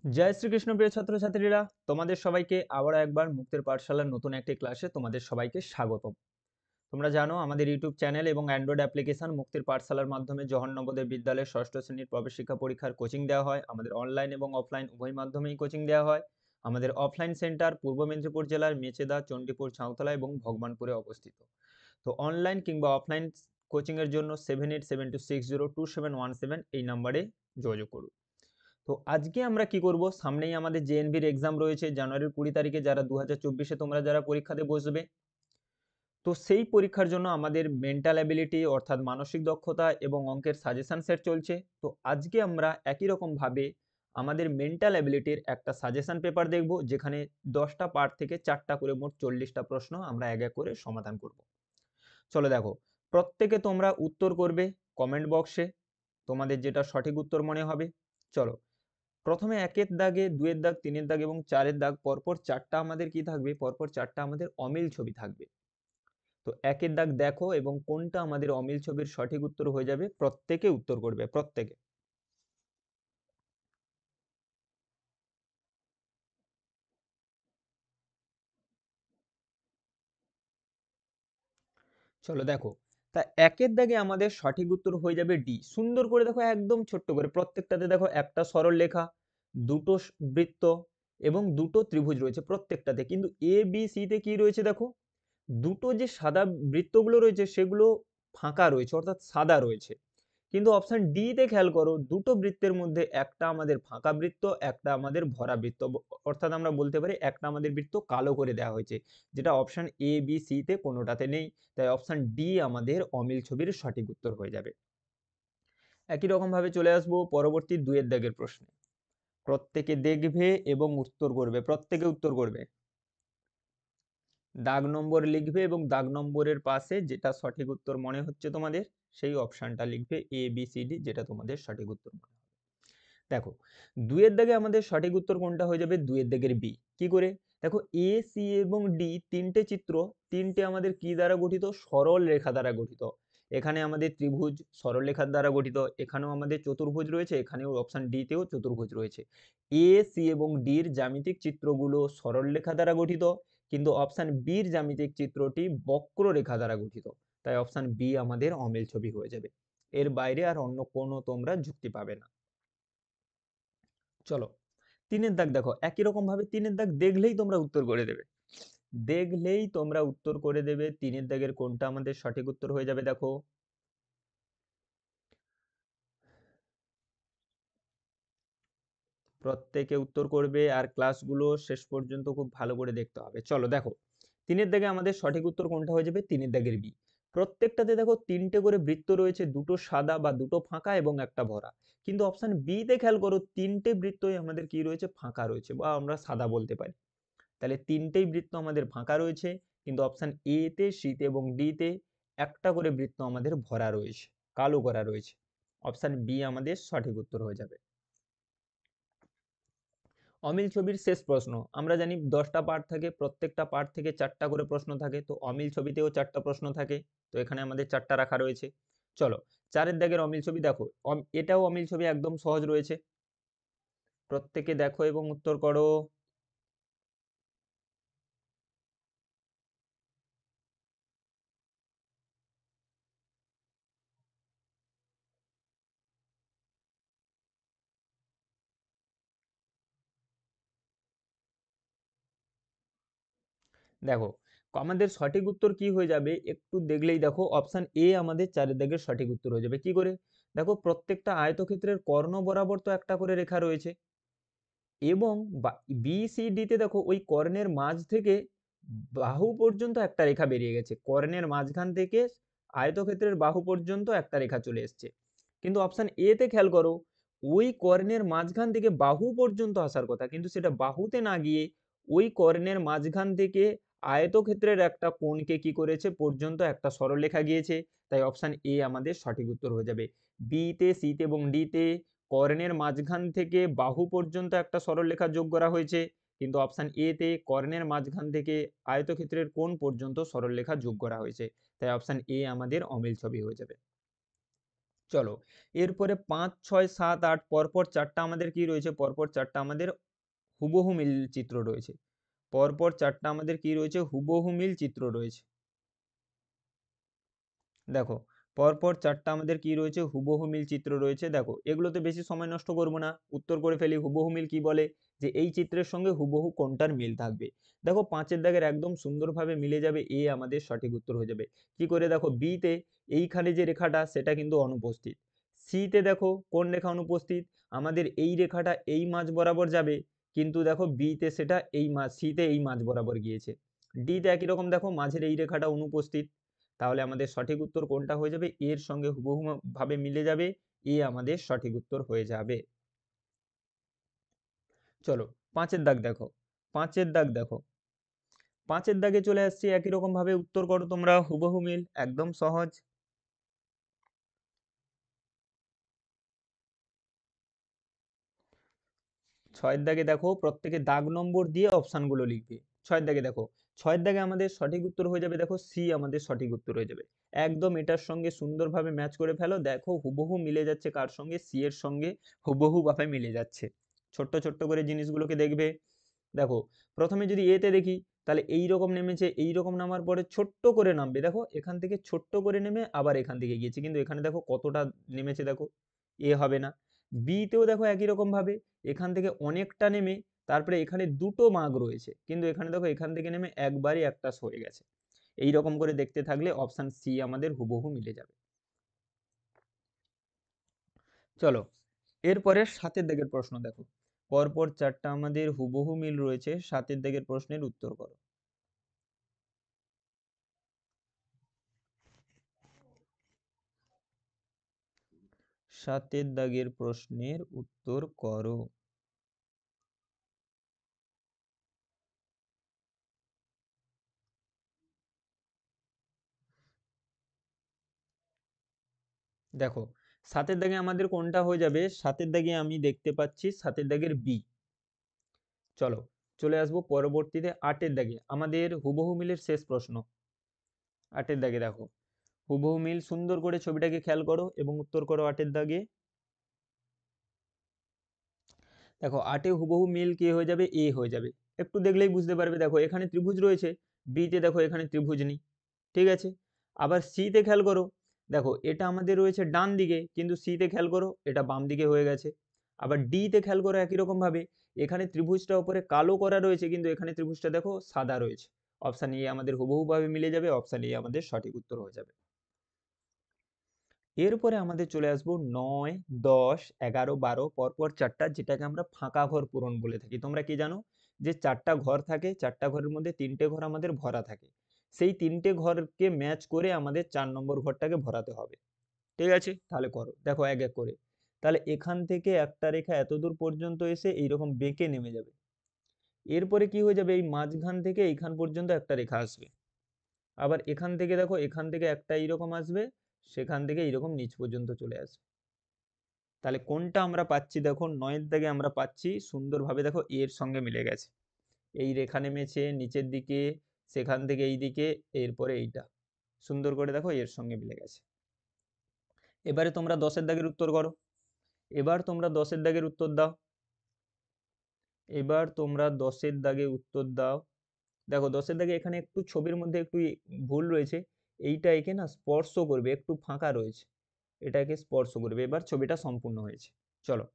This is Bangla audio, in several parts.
জয় শ্রীকৃষ্ণ প্রিয় ছাত্রছাত্রীরা, তোমাদের সবাইকে আবারও একবার মুক্তের পাঠশালার নতুন একটি ক্লাসে তোমাদের সবাইকে স্বাগতম। তোমরা জানো আমাদের ইউটিউব চ্যানেল এবং অ্যান্ড্রয়েড অ্যাপ্লিকেশন মুক্তির পাঠশালার মাধ্যমে জওহর নবোদয় বিদ্যালয়ের ষষ্ঠ শ্রেণীর প্রবেশিক্ষা পরীক্ষার কোচিং দেওয়া হয়। আমাদের অনলাইন এবং অফলাইন উভয় মাধ্যমেই কোচিং দেওয়া হয়। আমাদের অফলাইন সেন্টার পূর্ব মেদিনীপুর জেলার মেচেদা, চণ্ডীপুর, ছাউতলা এবং ভগবানপুরে অবস্থিত। তো অনলাইন কিংবা অফলাইন কোচিংয়ের জন্য 7872602717 এই নাম্বারে যোগাযোগ করুন। তো আজকে আমরা কি করব, সামনেই আমাদের জেএনভির এক্সাম রয়েছে জানুয়ারির 20 তারিখে, যারা 2024-এ তোমরা যারা পরীক্ষাতে বসবে। তো সেই পরীক্ষার জন্য আমাদের মেন্টাল অ্যাবিলিটি অর্থাৎ মানসিক দক্ষতা এবং অঙ্কের সাজেশন সেট চলছে। তো আজকে আমরা একই রকম ভাবে আমাদের মেন্টাল অ্যাবিলিটির একটা সাজেশন পেপার দেখব, যেখানে 10টা পার্ট থেকে 4টা করে মোট 40টা প্রশ্ন আমরা এক এক করে সমাধান করব। চলো দেখো, প্রত্যেকে তোমরা উত্তর করবে কমেন্ট বক্সে, তোমাদের যেটা সঠিক উত্তর মনে হবে। চলো, প্রথমে 1-এর দাগে, 2-এর দাগ, 3-এর দাগ এবং 4-এর দাগ পরপর 4টা আমাদের কি থাকবে, পরপর 4টা আমাদের অমিল ছবি থাকবে। তো 1-এর দাগ দেখো এবং কোনটা আমাদের অমিল ছবির সঠিক উত্তর হয়ে যাবে, প্রত্যেকে উত্তর করবে, প্রত্যেকে। চলো দেখো, তা 1-এর দাগে আমাদের সঠিক উত্তর হয়ে যাবে ডি। সুন্দর করে দেখো, একদম ছোট্ট করে প্রত্যেকটাতে দেখো, একটা সরল রেখা, দুটো বৃত্ত এবং দুটো ত্রিভুজ রয়েছে প্রত্যেকটাতে। কিন্তু এ বি সি তে কি রয়েছে দেখো, দুটো যে সাদা বৃত্তগুলো রয়েছে সেগুলো ফাঁকা রয়েছে অর্থাৎ সাদা রয়েছে। কিন্তু অপশন ডি তে খেয়াল করো, দুটো বৃত্তের মধ্যে একটা আমাদের ফাঁকা বৃত্ত, একটা আমাদের ভরা বৃত্ত, অর্থাৎ আমরা বলতে পারি একটা আমাদের বৃত্ত কালো করে দেওয়া হয়েছে, যেটা অপশন এ বি সি তে কোনোটাতে নেই। তাই অপশন ডি আমাদের অমিল ছবির সঠিক উত্তর হয়ে যাবে। একই রকম ভাবে চলে আসবো পরবর্তী 2-এর দাগের প্রশ্নে। প্রত্যেকে দেখবে এবং উত্তর করবে, প্রত্যেকে উত্তর করবে, দাগ নম্বর লিখবে এবং দাগ নম্বরের পাশে যেটা সঠিক উত্তর মনে হচ্ছে তোমাদের, সেই অপশনটা লিখবে এ বি সি ডি, যেটা তোমাদের সঠিক উত্তর মনে হবে। দেখো, 2-এর দাগে আমাদের সঠিক উত্তর কোনটা হয়ে যাবে, 2-এর দাগের বি। কি করে, দেখো এ সি এবং ডি তিনটে চিত্র, তিনটে আমাদের কি দ্বারা গঠিত, সরল রেখা দ্বারা গঠিত। এখানে আমাদের ত্রিভুজ সরল রেখার দ্বারা গঠিত, এখানেও আমাদের চতুর্ভুজ রয়েছে, এখানেও অপশন ডি তেও চতুর্ভুজ রয়েছে। এ সি এবং ডির জ্যামিতিক চিত্রগুলো সরল রেখা দ্বারা গঠিত, কিন্তু অপশন বির জ্যামিতিক চিত্রটি বক্ররেখা দ্বারা গঠিত। তাই অপশন বি আমাদের অমিল ছবি হয়ে যাবে। এর বাইরে আর অন্য কোনো তোমরা যুক্তি পাবে না। চলো, 3-এর দাগ দেখো, একই রকম ভাবে 3-এর দাগ দেখলেই তোমরা উত্তর করে দেবে, দেখলেই তোমরা উত্তর করে দেবে। 3-এর দাগের কোনটা আমাদের সঠিক উত্তর হয়ে যাবে দেখো, প্রত্যেকে উত্তর করবে আর ক্লাসগুলো শেষ পর্যন্ত খুব ভালো করে দেখতে হবে। চলো দেখো, 3-এর দাগে আমাদের সঠিক উত্তর কোনটা হয়ে যাবে, 3-এর দাগের বি। প্রত্যেকটাতে দেখো তিনটে করে বৃত্ত রয়েছে, দুটো সাদা বা দুটো ফাঁকা এবং একটা ভরা। কিন্তু অপশন বি তে খেয়াল করো, তিনটে বৃত্তই আমাদের কি রয়েছে, ফাঁকা রয়েছে বা আমরা সাদা বলতে পারি। তাহলে তিনটেই বৃত্ত আমাদের ফাঁকা রয়েছে, কিন্তু অপশন এ তে, সি তে এবং ডি তে একটা করে বৃত্ত আমাদের ভরা রয়েছে, কালো করা রয়েছে। অপশন বি আমাদের সঠিক উত্তর হয়ে যাবে। অমিল ছবির শেষ প্রশ্ন, আমরা জানি 10টা পার্ট থাকে, প্রত্যেকটা পার্ট থেকে 4টা করে প্রশ্ন থাকে, তো অমিল ছবিতেও 4টা প্রশ্ন থাকে। তো এখানে আমাদের 4টা রাখা রয়েছে। চলো, 4-এর দাগের অমিল ছবি দেখো, এটাও অমিল ছবি, একদম সহজ রয়েছে। প্রত্যেকে দেখো এবং উত্তর করো। দেখো, আমাদের সঠিক উত্তর কি হয়ে যাবে, একটু দেখলেই দেখো অপশন এ আমাদের 4-এর দাগের সঠিক উত্তর হয়ে যাবে। কি করে, দেখো প্রত্যেকটা আয়তক্ষেত্রের কর্ণ বরাবর তো একটা করে রেখা রয়েছে, এবং বি সি ডি তে দেখো ওই কর্ণের মাঝ থেকে বাহু পর্যন্ত একটা রেখা বেরিয়ে গেছে, কর্ণের মাঝখান থেকে আয়তক্ষেত্রের বাহু পর্যন্ত একটা রেখা চলে এসছে। কিন্তু অপশন এ তে খেয়াল করো, ওই কর্ণের মাঝখান থেকে বাহু পর্যন্ত আসার কথা, কিন্তু সেটা বাহুতে না গিয়ে ওই কর্ণের মাঝখান থেকে আয়তক্ষেত্রের একটা কোণকে কি করেছে, পর্যন্ত একটা সরলরেখা গিয়েছে। তাই অপশন এ আমাদের সঠিক উত্তর হয়ে যাবে। বি তে, সি তে এবং ডি তে কর্ণের মাঝখান থেকে বাহু পর্যন্ত একটা সরলরেখা যোগ করা হয়েছে, কিন্তু অপশন এ তে কর্ণের মাঝখান থেকে আয়তক্ষেত্রের কোণ পর্যন্ত সরলরেখা যোগ করা হয়েছে। তাই অপশন এ আমাদের অমিল ছবি হয়ে যাবে। চলো, এরপরে 5, 6, 7, 8 পরপর চারটা আমাদের কি রয়েছে, পরপর চারটা আমাদের হুবহু মিল চিত্র রয়েছে। পরপর চারটা আমাদের কি রয়েছে, হুবহু মিল চিত্র রয়েছে। দেখো, পরপর চারটা আমাদের কি রয়েছে, হুবহু মিল চিত্র রয়েছে। দেখো, এগুলোতে বেশি সময় নষ্ট করব না, উত্তর করে ফেলি। হুবহু মিল কি বলে, যে এই চিত্রের সঙ্গে হুবহু কোনটার মিল থাকবে। দেখো, 5-এর দাগের একদম সুন্দরভাবে মিলে যাবে, এ আমাদের সঠিক উত্তর হয়ে যাবে। কি করে, দেখো বিতে এইখানে যে রেখাটা সেটা কিন্তু অনুপস্থিত। সিতে দেখো কোন রেখা অনুপস্থিত, আমাদের এই রেখাটা এই মাঝ বরাবর যাবে, কিন্তু দেখো বিতে সেটা এই মাঝ, সিতে এই মাঝ বরাবর গিয়েছে। ডিতে একই রকম, দেখো মাঝের এই রেখাটা অনুপস্থিত। তাহলে আমাদের সঠিক উত্তর কোনটা হয়ে যাবে, এর সঙ্গে হুবহু ভাবে মিলে যাবে, এ আমাদের সঠিক উত্তর হয়ে যাবে। চলো, 5-এর দাগ দেখো। 5-এর দাগ দেখো, 5-এর দাগে চলে আসছি, একই রকম ভাবে উত্তর করো তোমরা, হুবহু মিল, একদম সহজ। 6-এর দাগে দেখো, প্রত্যেকে দাগ নম্বর দিয়ে অপশন গুলো লিখবে। 6-এর দাগে দেখো, 6-এর দাগে আমাদের সঠিক উত্তর হয়ে যাবে, দেখো সি আমাদের সঠিক উত্তর হয়ে যাবে। একদম এটার সঙ্গে সুন্দরভাবে ম্যাচ করে ফেলো, দেখো হুবহু মিলে যাচ্ছে, কার সঙ্গে, সি এর সঙ্গে হুবহু ভাবে মিলে যাচ্ছে। ছোট্ট ছোট্ট করে জিনিসগুলোকে দেখবে। দেখো, প্রথমে যদি এতে দেখি, তাহলে এই রকম নেমেছে, এই রকম নামার পরে ছোট্ট করে নামবে, দেখো এখান থেকে ছোট্ট করে নেমে আবার এখান থেকে গিয়েছে, কিন্তু এখানে দেখো কতটা নেমেছে, দেখো এ হবে না। বি তেও দেখো একই রকম ভাবে, এখান থেকে অনেকটা নেমে তারপরে এখানে দুটো মাগ রয়েছে, কিন্তু এখানে দেখো এখান থেকে নেমে একবারই একটা সরে গেছে। এই রকম করে দেখতে থাকলে অপশন সি আমাদের হুবহু মিলে যাবে। চলো, এরপরে 7-এর দাগের প্রশ্ন দেখো। পরপর চারটা আমাদের হুবহু মিল রয়েছে, 7-এর দাগের প্রশ্নের উত্তর করো। 7-এর দাগের প্রশ্নের উত্তর করো। দেখো, 7-এর দাগে আমাদের কোনটা হয়ে যাবে, 7-এর দাগে আমি দেখতে পাচ্ছি 7-এর দাগের বি। চলো, চলে আসবো পরবর্তীতে 8-এর দাগে, আমাদের হুবহু মিলের শেষ প্রশ্ন। 8-এর দাগে দেখো, হুবহু মিল, সুন্দর করে ছবিটাকে খেয়াল করো এবং উত্তর করো 8-এর দাগে। দেখো, 8-এ হুবহু মিল কি হয়ে যাবে, এ হয়ে যাবে। একটু দেখলেই বুঝতে পারবে, দেখো এখানে ত্রিভুজ রয়েছে, বিতে দেখো এখানে ত্রিভুজ নেই। ঠিক আছে, আবার সিতে খেয়াল করো, দেখো এটা আমাদের রয়েছে ডান দিকে, কিন্তু সিতে খেয়াল করো এটা বাম দিকে হয়ে গেছে। আবার ডিতে খেয়াল করো একই রকম ভাবে, এখানে ত্রিভুজটা উপরে কালো করা রয়েছে, কিন্তু এখানে ত্রিভুজটা দেখো সাদা রয়েছে। অপশন এ আমাদের হুবহু ভাবে মিলে যাবে, অপশন এ আমাদের সঠিক উত্তর হয়ে যাবে। এরপরে আমাদের চলে আসবো 9, 10, 11, 12 পরপর চারটা, যেটাকে আমরা ফাঁকা ঘর পূরণ বলে থাকি। তোমরা কি জানো, যে চারটা ঘর থাকে, চারটা ঘরের মধ্যে তিনটে ঘর আমাদের ভরা থাকে, সেই তিনটে ঘরকে ম্যাচ করে আমাদের 4 নম্বর ঘরটাকে ভরাতে হবে। ঠিক আছে, তাহলে করো, দেখো এক এক করে। তাহলে এখান থেকে একটা রেখা এতদূর পর্যন্ত এসে এইরকম বেঁকে নেমে যাবে। এরপরে কি হয়ে যাবে, এই মাঝখান থেকে এইখান পর্যন্ত একটা রেখা আসবে। আবার এখান থেকে দেখো, এখান থেকে একটা এইরকম আসবে, সেখান থেকে এইরকম নিচ পর্যন্ত চলে আসবে। তাহলে কোনটা আমরা পাচ্ছি, দেখো 9-এর দাগে আমরা পাচ্ছি সুন্দরভাবে, দেখো এর সঙ্গে মিলে গেছে। এই রেখা নেমেছে নিচের দিকে, সেখান থেকে এই দিকে, এরপরে এইটা সুন্দর করে দেখো এর সঙ্গে মিলে গেছে। এবারে তোমরা 10-এর দাগের উত্তর করো। এবার তোমরা 10-এর দাগের উত্তর দাও। এবার তোমরা 10-এর দাগে উত্তর দাও। দেখো, 10-এর দাগে এখানে একটু ছবির মধ্যে একটু ভুল রয়েছে, এইটা একে না স্পর্শ করবে, একটু ফাঁকা রয়েছে, এটাকে স্পর্শ করবে। এবার ছবিটা সম্পূর্ণ হয়েছে। চলো,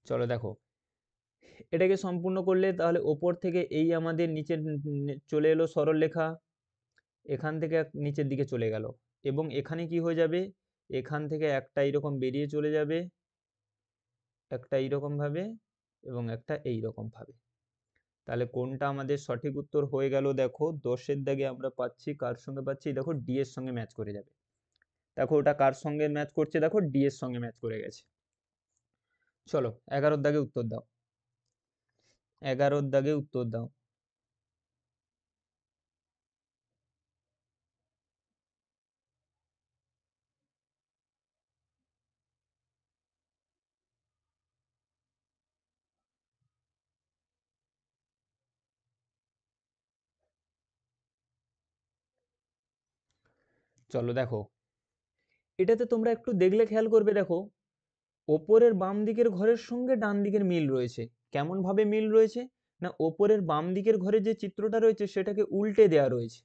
চলো দেখো, এটাকে সম্পূর্ণ করলে তাহলে ওপর থেকে এই আমাদের নিচে চলে এলো সরল রেখা, এখান থেকে নিচের দিকে চলে গেল, এবং এখানে কি হয়ে যাবে, এখান থেকে একটা এইরকম বেরিয়ে চলে যাবে, একটা এইরকম ভাবে এবং একটা এইরকম ভাবে। তাহলে কোনটা আমাদের সঠিক উত্তর হয়ে গেল, দেখো 10-এর দাগে আমরা পাচ্ছি, কার সঙ্গে পাচ্ছি, দেখো ডি এর সঙ্গে ম্যাচ করে যাবে। দেখো ওটা কার সঙ্গে ম্যাচ করছে, দেখো ডি এর সঙ্গে ম্যাচ করে গেছে। চলো 11 দাগে উত্তর দাও, 11 দাগে উত্তর দাও। চলো দেখো, এটাতে তোমরা একটু দেখলে খেয়াল করবে, দেখো ওপরের বাম দিকের ঘরের সঙ্গে ডান দিকের মিল রয়েছে। কেমন ভাবে মিল রয়েছে? না, ওপরের বাম দিকের ঘরে যে চিত্রটা রয়েছে সেটাকে উল্টে দেওয়া রয়েছে।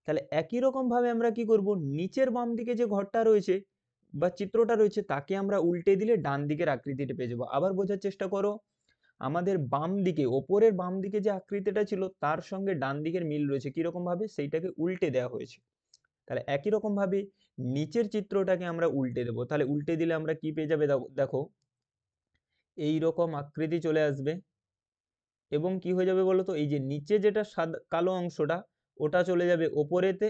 তাহলে একই রকম ভাবে আমরা কি করব, নিচের বাম দিকে যে ঘরটা রয়েছে বা চিত্রটা রয়েছে তাকে আমরা উল্টে দিলে ডান দিকের আকৃতিটা পেয়ে যাবো। আবার বোঝার চেষ্টা করো, আমাদের বাম দিকে, ওপরের বাম দিকে যে আকৃতিটা ছিল তার সঙ্গে ডান দিকের মিল রয়েছে, কিরকম ভাবে, সেইটাকে উল্টে দেওয়া হয়েছে। তাহলে একই রকম ভাবে নিচের চিত্রটাকে আমরা উল্টে দেবো। তাহলে উল্টে দিলে আমরা কি পেয়ে যাবে, দেখো এই রকম আকৃতি চলে আসবে। এবং কি হয়ে যাবে বলো তো, এই যে নিচে যেটা সাদা কালো অংশটা ওটা চলে যাবে ওপরেতে,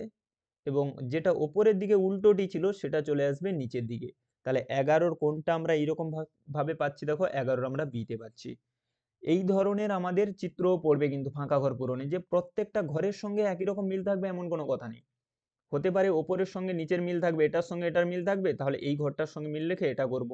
এবং যেটা ওপরের দিকে উল্টোটি ছিল সেটা চলে আসবে নিচের দিকে। তাহলে 11-র কোণটা আমরা এইরকম ভাবে পাচ্ছি, দেখো 11-র আমরা বিতে পাচ্ছি। এই ধরনের আমাদের চিত্রও পড়বে কিন্তু ফাঁকা ঘর পূরণে, যে প্রত্যেকটা ঘরের সঙ্গে একই রকম মিল থাকবে এমন কোনো কথা নেই। হতে পারে ওপরের সঙ্গে নিচের মিল থাকবে, এটার সঙ্গে এটার মিল থাকবে, তাহলে এই ঘরটার সঙ্গে মিল রেখে এটা করব।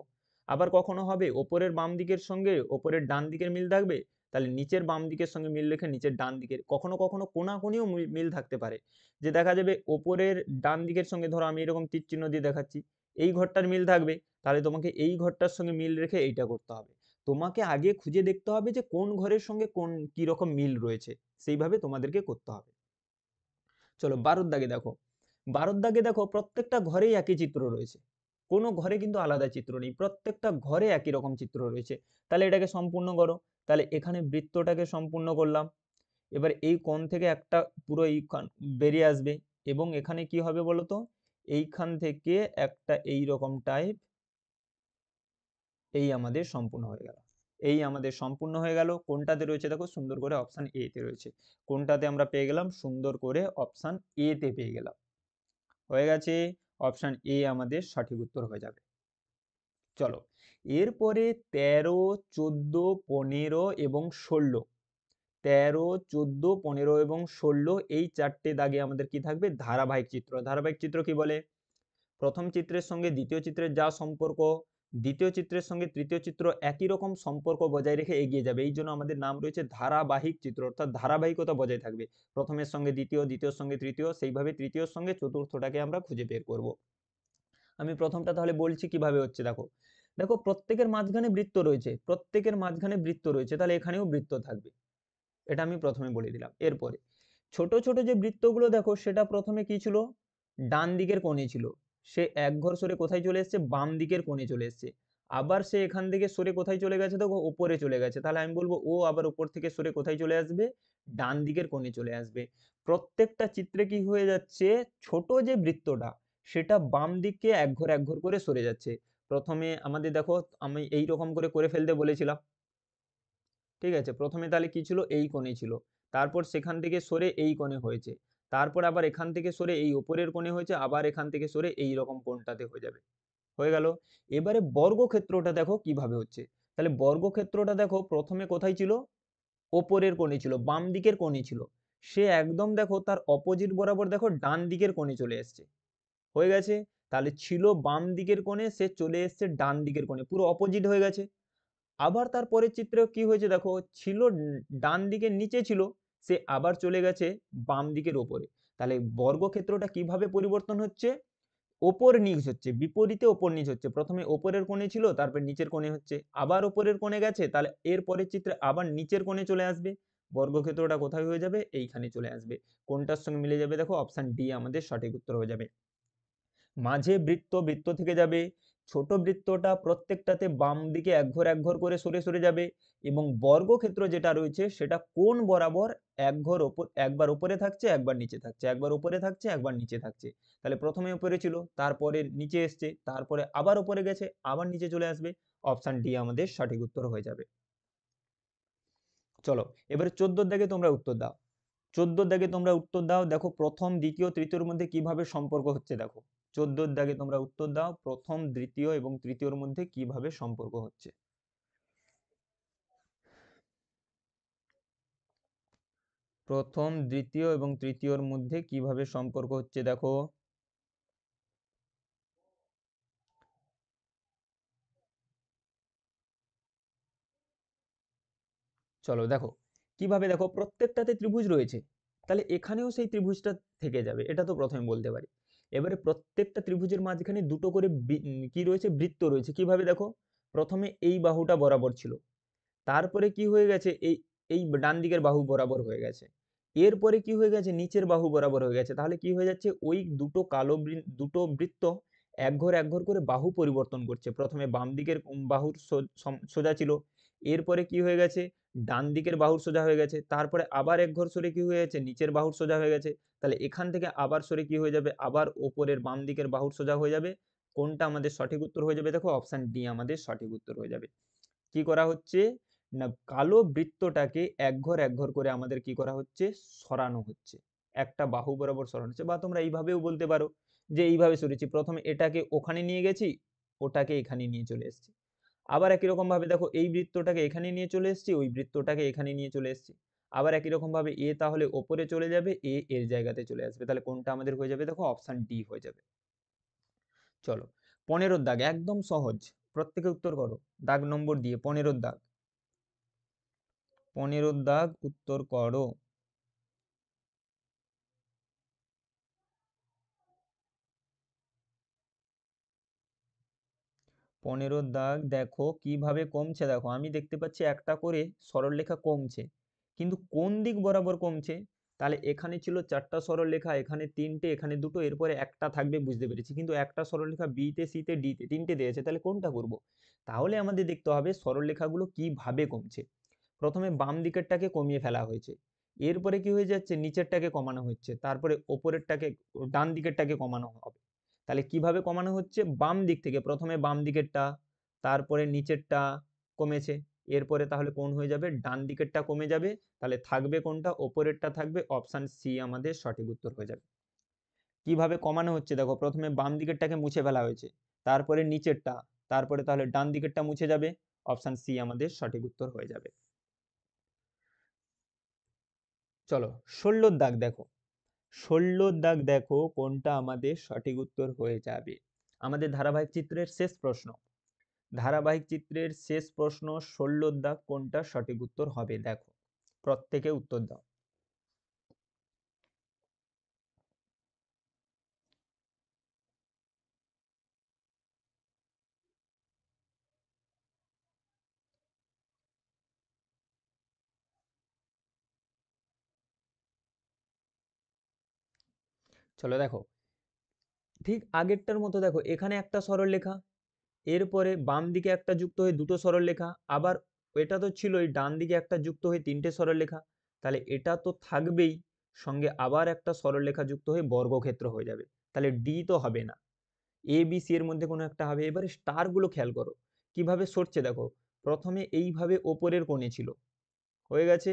আবার কখনো হবে ওপরের বাম দিকের সঙ্গে ওপরের ডান দিকের মিল থাকবে, তাহলে নিচের বাম দিকের সঙ্গে মিল রেখে নিচের ডান দিকের, কখনো কখনো কোনাকুনিও মিল থাকতে পারে। যে দেখা যাবে ওপরের ডান দিকের সঙ্গে, ধরো আমি এরকম তীর চিহ্ন দিয়ে দেখাচ্ছি, এই ঘরটার মিল থাকবে, তাহলে তোমাকে এই ঘরটার সঙ্গে মিল রেখে এইটা করতে হবে। তোমাকে আগে খুঁজে দেখতে হবে যে কোন ঘরের সঙ্গে কোন কি রকম মিল রয়েছে, সেইভাবে তোমাদেরকে করতে হবে। চলো 12-র দাগে দেখো, 12-র দাগে দেখো প্রত্যেকটা ঘরেই একই চিত্র রয়েছে, কোনো ঘরে কিন্তু আলাদা চিত্র নেই, প্রত্যেকটা ঘরে একই রকম চিত্র রয়েছে। তাহলে এটাকে সম্পূর্ণ করো। তাহলে এখানে বৃত্তটাকে সম্পূর্ণ করলাম। এবার এই কোণ থেকে একটা পুরো এইখান বেরিয়ে আসবে, এবং এখানে কি হবে বলতো, এইখান থেকে একটা এই রকম টাইপ, এই আমাদের সম্পূর্ণ হয়ে গেল। এই আমাদের সম্পূর্ণ হয়ে গেল। কোনটাতে রয়েছে দেখো, সুন্দর করে অপশন এ তে রয়েছে। কোনটাতে আমরা পেয়ে গেলাম, সুন্দর করে অপশন এ তে পেয়ে গেলাম। হয়ে গেছে, অপশন এ আমাদের সঠিক উত্তর হয়ে যাবে। চলো এরপরে 13, 14, 15 এবং 16, 13, 14, 15 এবং 16 এই চারটে দাগে আমাদের কি থাকবে, ধারাবাহিক চিত্র। ধারাবাহিক চিত্র কি বলে, প্রথম চিত্রের সঙ্গে দ্বিতীয় চিত্রের যা সম্পর্ক, দ্বিতীয় চিত্রের সঙ্গে তৃতীয় চিত্র একই রকম সম্পর্ক বজায় রেখে এগিয়ে যাবে, এই জন্য আমাদের নাম রয়েছে ধারাবাহিক চিত্র, অর্থাৎ ধারাবাহিকতা বজায় থাকবে। প্রথমের সঙ্গে দ্বিতীয়, দ্বিতীয়র সঙ্গে তৃতীয়, সেইভাবে তৃতীয়র সঙ্গে চতুর্থটাকে আমরা খুঁজে বের করব। আমি প্রথমটা তাহলে বলছি কিভাবে হচ্ছে, দেখো দেখো প্রত্যেকের মাঝখানে বৃত্ত রয়েছে, প্রত্যেকের মাঝখানে বৃত্ত রয়েছে, তাহলে এখানেও বৃত্ত থাকবে, এটা আমি প্রথমে বলে দিলাম। এরপরে ছোট ছোট যে বৃত্তগুলো দেখো, সেটা প্রথমে কি ছিল, ডান দিকের কোণে ছিল, সে এক ঘর সরে কোথায় চলে এসেছে, বাম দিকের কোণে চলে এসেছে। আবার সে এখান থেকে সরে কোথায় চলে গেছে, দেখো ওপরে চলে গেছে, তাহলে আমি বলবো ও আবার উপর থেকে সরে কোথায় চলে আসবে, ডান দিকের কোণে চলে আসবে। প্রত্যেকটা চিত্রে কি হয়ে যাচ্ছে, ছোট যে বৃত্তটা সেটা বাম দিকে এক ঘর করে সরে যাচ্ছে। প্রথমে আমাদের দেখো, আমি এই রকম করে করে ফেলতে বলেছিলাম, ঠিক আছে, প্রথমে তাহলে কি ছিল, এই কোণে ছিল, তারপর সেখান থেকে সরে এই কোণে হয়েছে, তারপর আবার এখান থেকে সরে এই উপরের কোণে হয়েছে, আবার এখান থেকে সরে এই রকম কোণটাতে হয়ে যাবে। হয়ে গেল। এবারে বর্গক্ষেত্রটা দেখো কিভাবে হচ্ছে। তাহলে বর্গক্ষেত্রটা দেখো প্রথমে কোথায় ছিল, ওপরের কোণে ছিল, বাম দিকের কোণে ছিল, সে একদম দেখো তার অপোজিট বরাবর দেখো ডান দিকের কোণে চলে এসছে। হয়ে গেছে। তাহলে ছিল বাম দিকের কোণে, সে চলে এসছে ডান দিকের কোণে, পুরো অপোজিট হয়ে গেছে। আবার তার পরের চিত্রে কি হয়েছে দেখো, ছিল ডান দিকের নিচে ছিল, সে আবার চলে গেছে বাম দিকের ওপরে। তাহলে বর্গক্ষেত্রটা কিভাবে পরিবর্তন হচ্ছে, ওপর নিচ হচ্ছে, বিপরীতে ওপর নিচ হচ্ছে। প্রথমে ওপরের কোণে ছিল, তারপর নিচের কোণে হচ্ছে, আবার ওপরের কোণে গেছে, তাহলে এর পরের চিত্রে আবার নিচের কোণে চলে আসবে। বর্গক্ষেত্রটা কোথায় হয়ে যাবে, এইখানে চলে আসবে। কোনটার সঙ্গে মিলে যাবে, দেখো অপশন ডি আমাদের সঠিক উত্তর হয়ে যাবে। মাঝে বৃত্ত, বৃত্ত থেকে যাবে, ছোট বৃত্তটা প্রত্যেকটাতে বাম দিকে এক ঘর করে সরে সরে যাবে, এবং বর্গক্ষেত্র যেটা রয়েছে সেটা কোণ বরাবর একবার উপরে থাকছে, একবার নিচে থাকছে, একবার উপরে থাকছে, একবার নিচে থাকছে। তাহলে প্রথমে উপরে ছিল, তারপরে নিচে এসছে, তারপরে আবার উপরে গেছে, আবার নিচে চলে আসবে। অপশন ডি আমাদের সঠিক উত্তর হয়ে যাবে। চলো এবারে 14 দাগে তোমরা উত্তর দাও। 14 দাগে তোমরা উত্তর দাও, দেখো প্রথম দ্বিতীয় তৃতীয়র মধ্যে কিভাবে সম্পর্ক হচ্ছে, দেখো 14 দাগে তোমরা উত্তর দাও, প্রথম দ্বিতীয় এবং তৃতীয়র মধ্যে কিভাবে সম্পর্ক হচ্ছে। প্রথম, দ্বিতীয় এবং তৃতীয়র মধ্যে কিভাবে সম্পর্ক হচ্ছে দেখো। চলো দেখো কিভাবে, দেখো প্রত্যেকটাতে ত্রিভুজ রয়েছে, তাহলে এখানেও সেই ত্রিভুজটা থেকে যাবে, এটা তো প্রথমে বলতে পারি। এবারে প্রত্যেকটা ত্রিভুজের মাঝখানে দুটো করে কি রয়েছে, বৃত্ত রয়েছে। কিভাবে দেখো, প্রথমে এই বাহুটা বরাবর ছিল, তারপরে কি হয়ে গেছে, এই এই ডান দিকের বাহু বরাবর হয়ে গেছে, এরপরে কি হয়ে গেছে, নিচের বাহু বরাবর হয়ে গেছে। তাহলে কি হয়ে যাচ্ছে, ওই দুটো দুটো বৃত্ত এক ঘর করে বাহু পরিবর্তন করছে। প্রথমে বাম দিকের বাহুর সোজা ছিল, এরপরে কি হয়ে গেছে, ডান দিকের বাহুর সোজা হয়ে গেছে, তারপরে আবার এক ঘর সরে কি হয়ে গেছে, নিচের বাহুর সোজা হয়ে গেছে। তাহলে এখান থেকে আবার সরে কি হয়ে যাবে, আবার ওপরের বাম দিকের বাহুর সোজা হয়ে যাবে। কোনটা আমাদের সঠিক উত্তর হয়ে যাবে, দেখো অপশন ডি আমাদের সঠিক উত্তর হয়ে যাবে। কি করা হচ্ছে না, কালো বৃত্তটাকে এক ঘর করে আমাদের কি করা হচ্ছে, সরানো হচ্ছে, একটা বাহু বরাবর সরানো হচ্ছে। বা তোমরা এইভাবেও বলতে পারো যে এইভাবে সরেছি, প্রথমে এটাকে ওখানে নিয়ে গেছি, ওটাকে এখানে নিয়ে চলে এসেছি। আবার একই রকম ভাবে দেখো, এই বৃত্তটাকে এখানে নিয়ে চলে এসেছি, ওই বৃত্তটাকে এখানে নিয়ে চলে এসেছি। আবার একই রকম ভাবে এ তাহলে ওপরে চলে যাবে, এ এর জায়গাতে চলে আসবে। তাহলে কোনটা আমাদের হয়ে যাবে, দেখো অপশন ডি হয়ে যাবে। চলো 15 দাগ একদম সহজ, প্রত্যেকে উত্তর করো দাগ নম্বর দিয়ে। 15 দাগ, 15 দাগ উত্তর করো। 15 দাগ দেখো কিভাবে কমছে, দেখো আমি দেখতে পাচ্ছি একটা করে সরলরেখা কমছে, কিন্তু কোন দিক বরাবর কমছে। তাহলে এখানে ছিল চারটা সরলরেখা, এখানে তিনটে, এখানে দুটো, এরপরে একটা থাকবে বুঝতে পেরেছি, কিন্তু একটা সরলরেখা বি তে, সি তে, ডি তে, তিনটে দিয়েছে, তাহলে কোনটা করব। তাহলে আমাদের দেখতে হবে সরলরেখাগুলো কিভাবে কমছে। প্রথমে বাম দিকেরটাকে কমিয়ে ফেলা হয়েছে, এরপরে কি হয়ে যাচ্ছে, নিচেরটাকে কমানো হচ্ছে, তারপরে ওপরেরটাকে, ডান দিকেরটাকে কমানো হবে। তাহলে কিভাবে কমানো হচ্ছে, বাম দিক থেকে, প্রথমে বাম দিকেরটা, তারপরে নিচেরটা কমেছে, এরপরে তাহলে কোন হয়ে যাবে, ডান দিকেরটা কমে যাবে। তাহলে থাকবে কোনটা, ওপরেরটা থাকবে, অপশন সি আমাদের সঠিক উত্তর হয়ে যাবে। কিভাবে কমানো হচ্ছে দেখো, প্রথমে বাম দিকেরটাকে মুছে ফেলা হয়েছে, তারপরে নিচেরটা, তারপরে তাহলে ডান দিকেরটা মুছে যাবে, অপশন সি আমাদের সঠিক উত্তর হয়ে যাবে। চলো 16 দাগ দেখো, 16 দাগ দেখো কোনটা আমাদের সঠিক উত্তর হয়ে যাবে। আমাদের ধারাবাহিক চিত্রের শেষ প্রশ্ন, ধারাবাহিক চিত্রের শেষ প্রশ্ন 16 দাগ কোনটা সঠিক উত্তর হবে, দেখো প্রত্যেকে উত্তর দাও। চলো দেখো ঠিক আগেরটার মতো, দেখো এখানে একটা সরলরেখা, এরপরে বাম দিকে একটা যুক্ত হয়ে দুটো সরলরেখা, আবার এটা তো ছিলই, ডান দিকে একটা যুক্ত হয়ে তিনটে সরলরেখা। তাহলে এটা তো থাকবেই, সঙ্গে আবার একটা সরলরেখা যুক্ত হয়ে বর্গক্ষেত্র হয়ে যাবে। তাহলে ডি তো হবে না, এ বি সি এর মধ্যে কোনো একটা হবে। এবারে স্টার গুলো খেয়াল করো কিভাবে সরছে, দেখো প্রথমে এইভাবে ওপরের কোণে ছিল, হয়ে গেছে,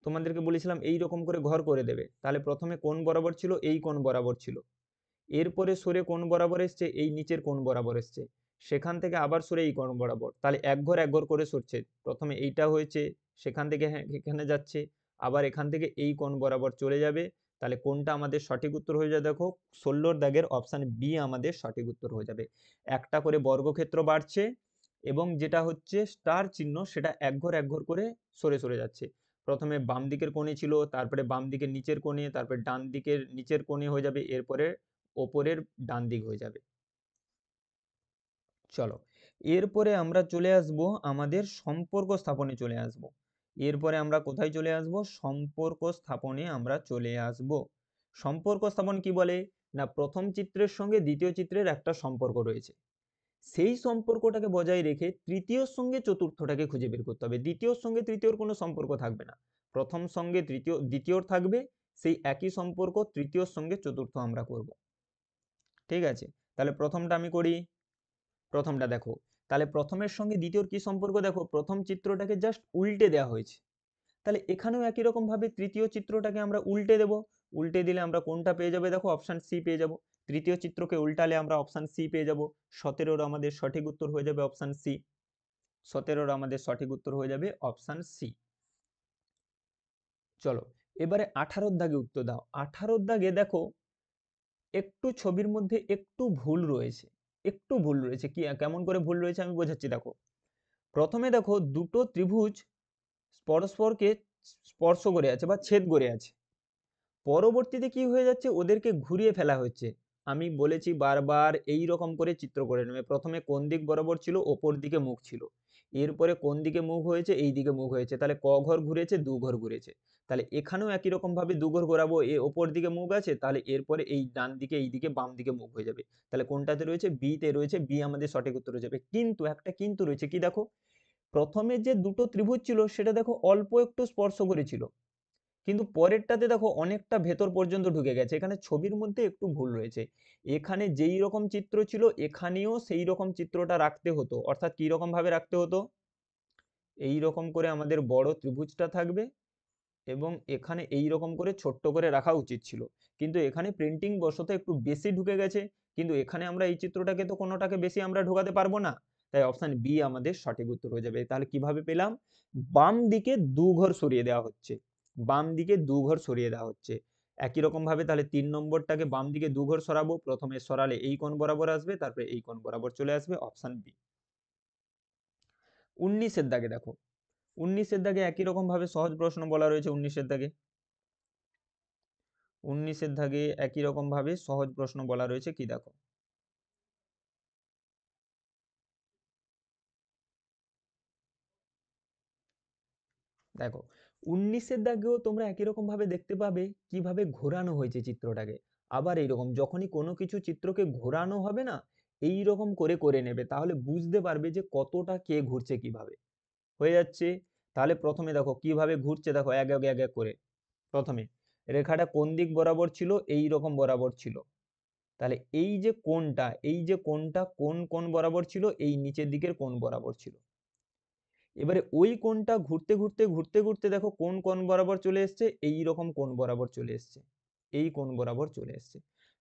তোমাদেরকে বলেছিলাম এই রকম করে ঘর করে দেবে। তাহলে প্রথমে কোণ বরাবর ছিল, এই কোণ বরাবর ছিল, এরপরে সরে কোণ বরাবর এসছে, এই নিচের কোণ বরাবর এসছে, সেখান থেকে আবার সরে এই কোণ বরাবর। তাহলে এক ঘর করে সরছে, প্রথমে এইটা হয়েছে, সেখান থেকে এখানে যাচ্ছে, আবার এখান থেকে এই কোণ বরাবর চলে যাবে। তাহলে কোনটা আমাদের সঠিক উত্তর হয়ে যাবে, দেখো 16 দাগের অপশন বি আমাদের সঠিক উত্তর হয়ে যাবে। একটা করে বর্গক্ষেত্র বাড়ছে, এবং যেটা হচ্ছে স্টার চিহ্ন, সেটা এক ঘর করে সরে সরে যাচ্ছে। প্রথমে বাম দিকের কোণে ছিল, তারপরে বাম দিকের নিচের কোণে, তারপরে ডান দিকের নিচের কোণে হয়ে যাবে, এরপরে ওপরের ডান দিক হয়ে যাবে। চলো এরপরে আমরা চলে আসব আমাদের সম্পর্ক স্থাপনে চলে আসব। এরপরে আমরা কোথায় চলে আসব, সম্পর্ক স্থাপনে আমরা চলে আসব। সম্পর্ক স্থাপন কি বলে না, প্রথম চিত্রের সঙ্গে দ্বিতীয় চিত্রের একটা সম্পর্ক রয়েছে, সেই সম্পর্কটাকে বজায় রেখে তৃতীয়র সঙ্গে চতুর্থটাকে খুঁজে বের করতে হবে। দ্বিতীয়র সঙ্গে তৃতীয়র কোনো সম্পর্ক থাকবে না, প্রথম সঙ্গে তৃতীয় দ্বিতীয়র থাকবে, সেই একই সম্পর্ক তৃতীয়র সঙ্গে চতুর্থ আমরা করব। ঠিক আছে, তাহলে প্রথমটা আমি করি। প্রথমটা দেখো, তাহলে প্রথমের সঙ্গে দ্বিতীয়র কি সম্পর্ক, দেখো প্রথম চিত্রটাকে জাস্ট উল্টে দেওয়া হয়েছে, তাহলে এখানেও একই রকম ভাবে তৃতীয় চিত্রটাকে আমরা উল্টে দেব। উল্টে দিলে আমরা কোনটা পেয়ে যাবে, দেখো অপশন সি পেয়ে যাব। তৃতীয় চিত্রকে উল্টালে আমরা অপশন সি পেয়ে যাব। 17 আমাদের সঠিক উত্তর হয়ে যাবে অপশন সি। 17 আমাদের সঠিক উত্তর হয়ে যাবে অপশন সি। চলো এবারে 18 দাগে উত্তর দাও। 18 দাগে দেখো একটু ছবির মধ্যে একটু ভুল রয়েছে, একটু ভুল রয়েছে। কি কেমন করে ভুল রয়েছে আমি বোঝাচ্ছি দেখো। প্রথমে দেখো দুটো ত্রিভুজ পরস্পরকে স্পর্শ করে আছে বা ছেদ করে আছে। পরবর্তীতে কি হয়ে যাচ্ছে, ওদেরকে ঘুরিয়ে ফেলা হচ্ছে। আমি বলেছি বারবার এই রকম করে চিত্র করে নেবে। প্রথমে কোন দিক বরাবর ছিল, ওপর দিকে মুখ ছিল। এরপরে কোন দিকে মুখ হয়েছে, এই দিকে মুখ হয়েছে। তাহলে ক ঘর ঘুরেছে, দু ঘর ঘুরেছে। তাহলে এখানেও একই রকম ভাবে দু ঘর ঘোরাবো। এ ওপর দিকে মুখ আছে, তাহলে এরপরে এই ডান দিকে, এই দিকে বাম দিকে মুখ হয়ে যাবে। তাহলে কোনটাতে রয়েছে, বি তে রয়েছে। বি আমাদের সঠিক উত্তর হয়ে যাবে। কিন্তু একটা কিন্তু রয়েছে, কি দেখো, প্রথমে যে দুটো ত্রিভুজ ছিল সেটা দেখো অল্প একটু স্পর্শ করেছিল, কিন্তু পরেরটাতে দেখো অনেকটা ভেতর পর্যন্ত ঢুকে গেছে। এখানে ছবির মধ্যে একটু ভুল রয়েছে। এখানে যেই রকম চিত্র ছিল এখানেও সেই রকম চিত্রটা রাখতে হতো। অর্থাৎ কি রকম ভাবে রাখতে হতো, এই রকম করে আমাদের বড় ত্রিভুজটা থাকবে এবং এখানে এই রকম করে ছোট্ট করে রাখা উচিত ছিল। কিন্তু এখানে প্রিন্টিং বশত একটু বেশি ঢুকে গেছে। কিন্তু এখানে আমরা এই চিত্রটাকে তো কোনোটাকে বেশি আমরা ঢোকাতে পারবো না। তাই অপশন বি আমাদের সঠিক উত্তর হয়ে যাবে। তাহলে কিভাবে পেলাম, বাম দিকে দু ঘর সরিয়ে দেওয়া হচ্ছে, বাম দিকে দু ঘর সরিয়ে দেওয়া হচ্ছে। একই রকম ভাবে তাহলে 3 নম্বরটাকে বাম দিকে দু ঘর সরাবো। প্রথমে সরালে এই কোণ বরাবর আসবে, তারপরে এই কোণ বরাবর চলে আসবে, অপশন বি। 19-এর দাগে দেখো, 19-এর দাগে একই রকম ভাবে সহজ প্রশ্ন বলা রয়েছে। 19-এর দাগে, 19-এর দাগে একই রকম ভাবে সহজ প্রশ্ন বলা রয়েছে। কি দেখো, দেখো 19-এর দাগেও তোমরা একই রকম ভাবে দেখতে পাবে কিভাবে ঘোরানো হয়েছে চিত্রটাকে। আবার এইরকম যখনই কোনো কিছু চিত্রকে ঘোরানো হবে না, এই রকম করে করে নেবে, তাহলে বুঝতে পারবে যে কতটা কে ঘুরছে কিভাবে হয়ে যাচ্ছে। তাহলে প্রথমে দেখো কিভাবে ঘুরছে, দেখো এক এক এক এক করে। প্রথমে রেখাটা কোন দিক বরাবর ছিল, এই রকম বরাবর ছিল। তাহলে এই যে কোণটা, এই যে কোণটা কোন কোণ বরাবর ছিল, এই নিচের দিকের কোণ বরাবর ছিল। এবারে ওই কোণটা ঘুরতে ঘুরতে ঘুরতে ঘুরতে দেখো কোন কোণ বরাবর চলে এসছে, এই রকম কোণ বরাবর চলে এসছে, এই কোণ বরাবর চলে এসছে।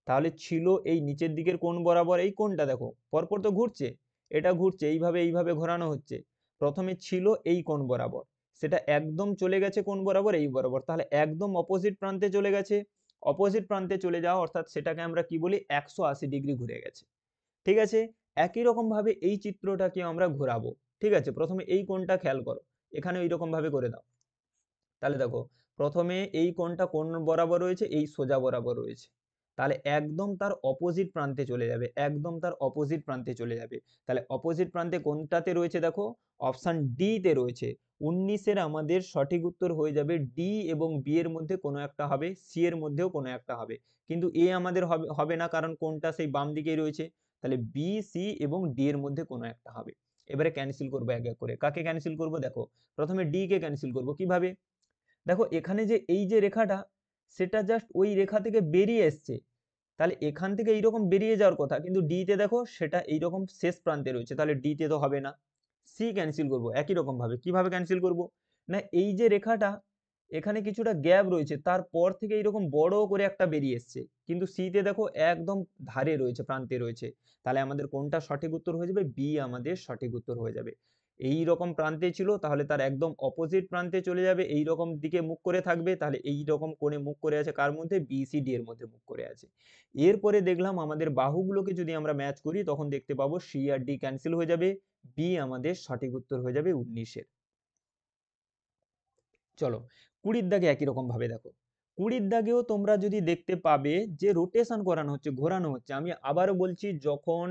তাহলে ছিল এই নিচের দিকের কোণ বরাবর এই কোণটা, দেখো পরপর তো ঘুরছে, এটা ঘুরছে এইভাবে, এইভাবে ঘোরানো হচ্ছে। প্রথমে ছিল এই কোণ বরাবর, সেটা একদম চলে গেছে কোণ বরাবর, এই বরাবর। তাহলে একদম অপোজিট প্রান্তে চলে গেছে। অপোজিট প্রান্তে চলে যাওয়া অর্থাৎ সেটাকে আমরা কি বলি, 180 ডিগ্রি ঘুরে গেছে। ঠিক আছে, একই রকম ভাবে এই চিত্রটাকে আমরা ঘোরাবো। ঠিক আছে, প্রথমে এই কোণটা খেয়াল করো, এখানে এইরকম ভাবে করে দাও। তাহলে দেখো প্রথমে এই কোণটা কোণ বরাবর রয়েছে, এই সোজা বরাবর রয়েছে। তাহলে একদম তার অপোজিট প্রান্তে চলে যাবে, একদম তার অপোজিট প্রান্তে চলে যাবে। তাহলে অপোজিট প্রান্তে কোনটাতে রয়েছে, দেখো অপশন ডি তে রয়েছে। 19-এর আমাদের সঠিক উত্তর হয়ে যাবে ডি এবং বি এর মধ্যে কোনো একটা হবে, সি এর মধ্যেও কোনো একটা হবে। কিন্তু এ আমাদের হবে হবে না, কারণ কোনটা সেই বাম দিকেই রয়েছে। তাহলে বি, সি এবং ডি এর মধ্যে কোনো একটা হবে। এবারে ক্যান্সেল করবো এক এক করে। কাকে ক্যান্সেল করবো, দেখো প্রথমে ডি কে ক্যান্সেল করবো। কিভাবে, দেখো এখানে যে এই যে রেখাটা, সেটা জাস্ট ওই রেখা থেকে বেরিয়ে এসছে। তাহলে এখান থেকে এইরকম বেরিয়ে যাওয়ার কথা, কিন্তু ডি তে দেখো সেটা এইরকম শেষ প্রান্তে রয়েছে। তাহলে ডি তে তো হবে না। সি ক্যান্সেল করবো একই রকম ভাবে। কিভাবে ক্যান্সেল করব, না এই যে রেখাটা, এখানে কিছুটা গ্যাপ রয়েছে, তারপর থেকে এইরকম বড় করে একটা বেরিয়ে এসছে। কিন্তু সি তে দেখো একদম ধারে রয়েছে, প্রান্তে রয়েছে। তাহলে আমাদের কোনটা সঠিক উত্তর হয়ে যাবে, বি আমাদের সঠিক উত্তর হয়ে যাবে। এই রকম প্রান্তে ছিল, তাহলে তার একদম অপোজিট প্রান্তে চলে যাবে, এই রকম দিকে মুখ করে থাকবে। তাহলে এই রকম কোণে মুখ করে আছে, কার মধ্যে, বি সি ডি এর মধ্যে মুখ করে আছে। এরপরে দেখলাম আমাদের বাহুগুলোকে যদি আমরা ম্যাচ করি, তখন দেখতে পাবো সি আর ডি ক্যান্সেল হয়ে যাবে, বি আমাদের সঠিক উত্তর হয়ে যাবে 19-এর। চলো 20-র দাগে একই রকম ভাবে দেখো। 20-র দাগেও তোমরা যদি দেখতে পাবে যে রোটেশন করানো হচ্ছে, ঘোরানো হচ্ছে। আমি আবারও বলছি, যখন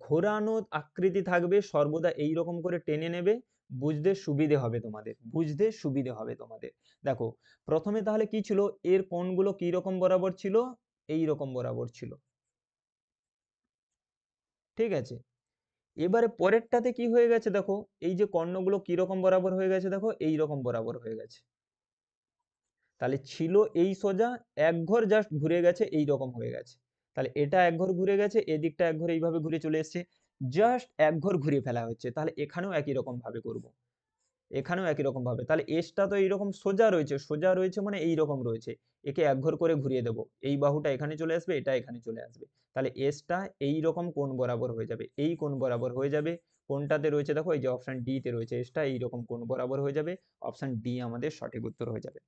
ঘোরানো আকৃতি থাকবে সর্বদা এই রকম করে টেনে নেবে, বুঝতে সুবিধে হবে তোমাদের, বুঝতে সুবিধে হবে তোমাদের। দেখো প্রথমে তাহলে কি ছিল, এর কোণগুলো কি রকম বরাবর ছিল, এই রকম বরাবর ছিল। ঠিক আছে, এবারে পরেরটাতে কি হয়ে গেছে, দেখো এই যে কর্ণগুলো কি রকম বরাবর হয়ে গেছে, দেখো এই রকম বরাবর হয়ে গেছে। তাহলে ছিল এই সোজা, এক ঘর জাস্ট ঘুরে গেছে, এই রকম হয়ে গেছে। তাহলে এটা এক ঘর ঘুরে গেছে, এদিকটা এক ঘর এইভাবে ঘুরে চলে এসছে। জাস্ট এক ঘর ঘুরিয়ে ফেলা হচ্ছে। তাহলে এখানেও একই রকম ভাবে করব, এখানেও একই রকম ভাবে। তাহলে এসটা তো এইরকম সোজা রয়েছে, সোজা রয়েছে মানে এই রকম রয়েছে। একে এক ঘর করে ঘুরিয়ে দেবো, এই বাহুটা এখানে চলে আসবে, এটা এখানে চলে আসবে। তাহলে এসটা এই রকম কোণ বরাবর হয়ে যাবে, এই কোণ বরাবর হয়ে যাবে। কোনটাতে রয়েছে, দেখো এই যে অপশন ডি তে রয়েছে, এসটা এইরকম কোণ বরাবর হয়ে যাবে। অপশন ডি আমাদের সঠিক উত্তর হয়ে যাবে।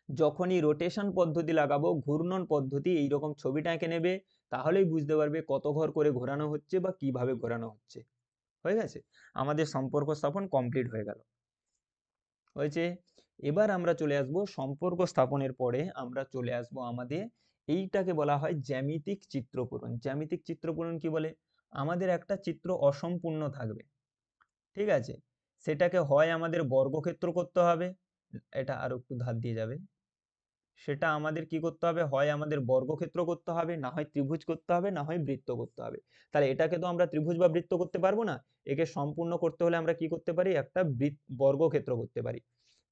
যখনই রোটেশন পদ্ধতি লাগাবো, ঘূর্ণন পদ্ধতি, এইরকম ছবিটা এঁকে নেবে, তাহলেই বুঝতে পারবে কত ঘর করে ঘোরানো হচ্ছে বা কিভাবে ঘোরানো হচ্ছে। হয়ে গেছে, আমাদের সম্পর্ক স্থাপন কমপ্লিট হয়ে গেল। হয়েছে। এবার আমরা চলে আসব সম্পর্ক স্থাপনের পরে আমরা চলে আসব আমাদের, এইটাকে বলা হয় জ্যামিতিক চিত্রপূরণ। জ্যামিতিক চিত্রপূরণ কি বলে? আমাদের একটা চিত্র অসম্পূর্ণ থাকবে, ঠিক আছে, সেটাকে হয় আমাদের বর্গক্ষেত্র করতে হবে, এটা আরো একটু ধার দিয়ে যাবে, সেটা আমাদের কি করতে হবে, হয় আমাদের বর্গক্ষেত্র করতে হবে, না হয় ত্রিভুজ করতে হবে, না হয় বৃত্ত করতে হবে। তাহলে এটাকে তো আমরা ত্রিভুজ বা বৃত্ত করতে পারবো না, একে সম্পূর্ণ করতে হলে আমরা কি করতে পারি, একটা বর্গক্ষেত্র করতে পারি।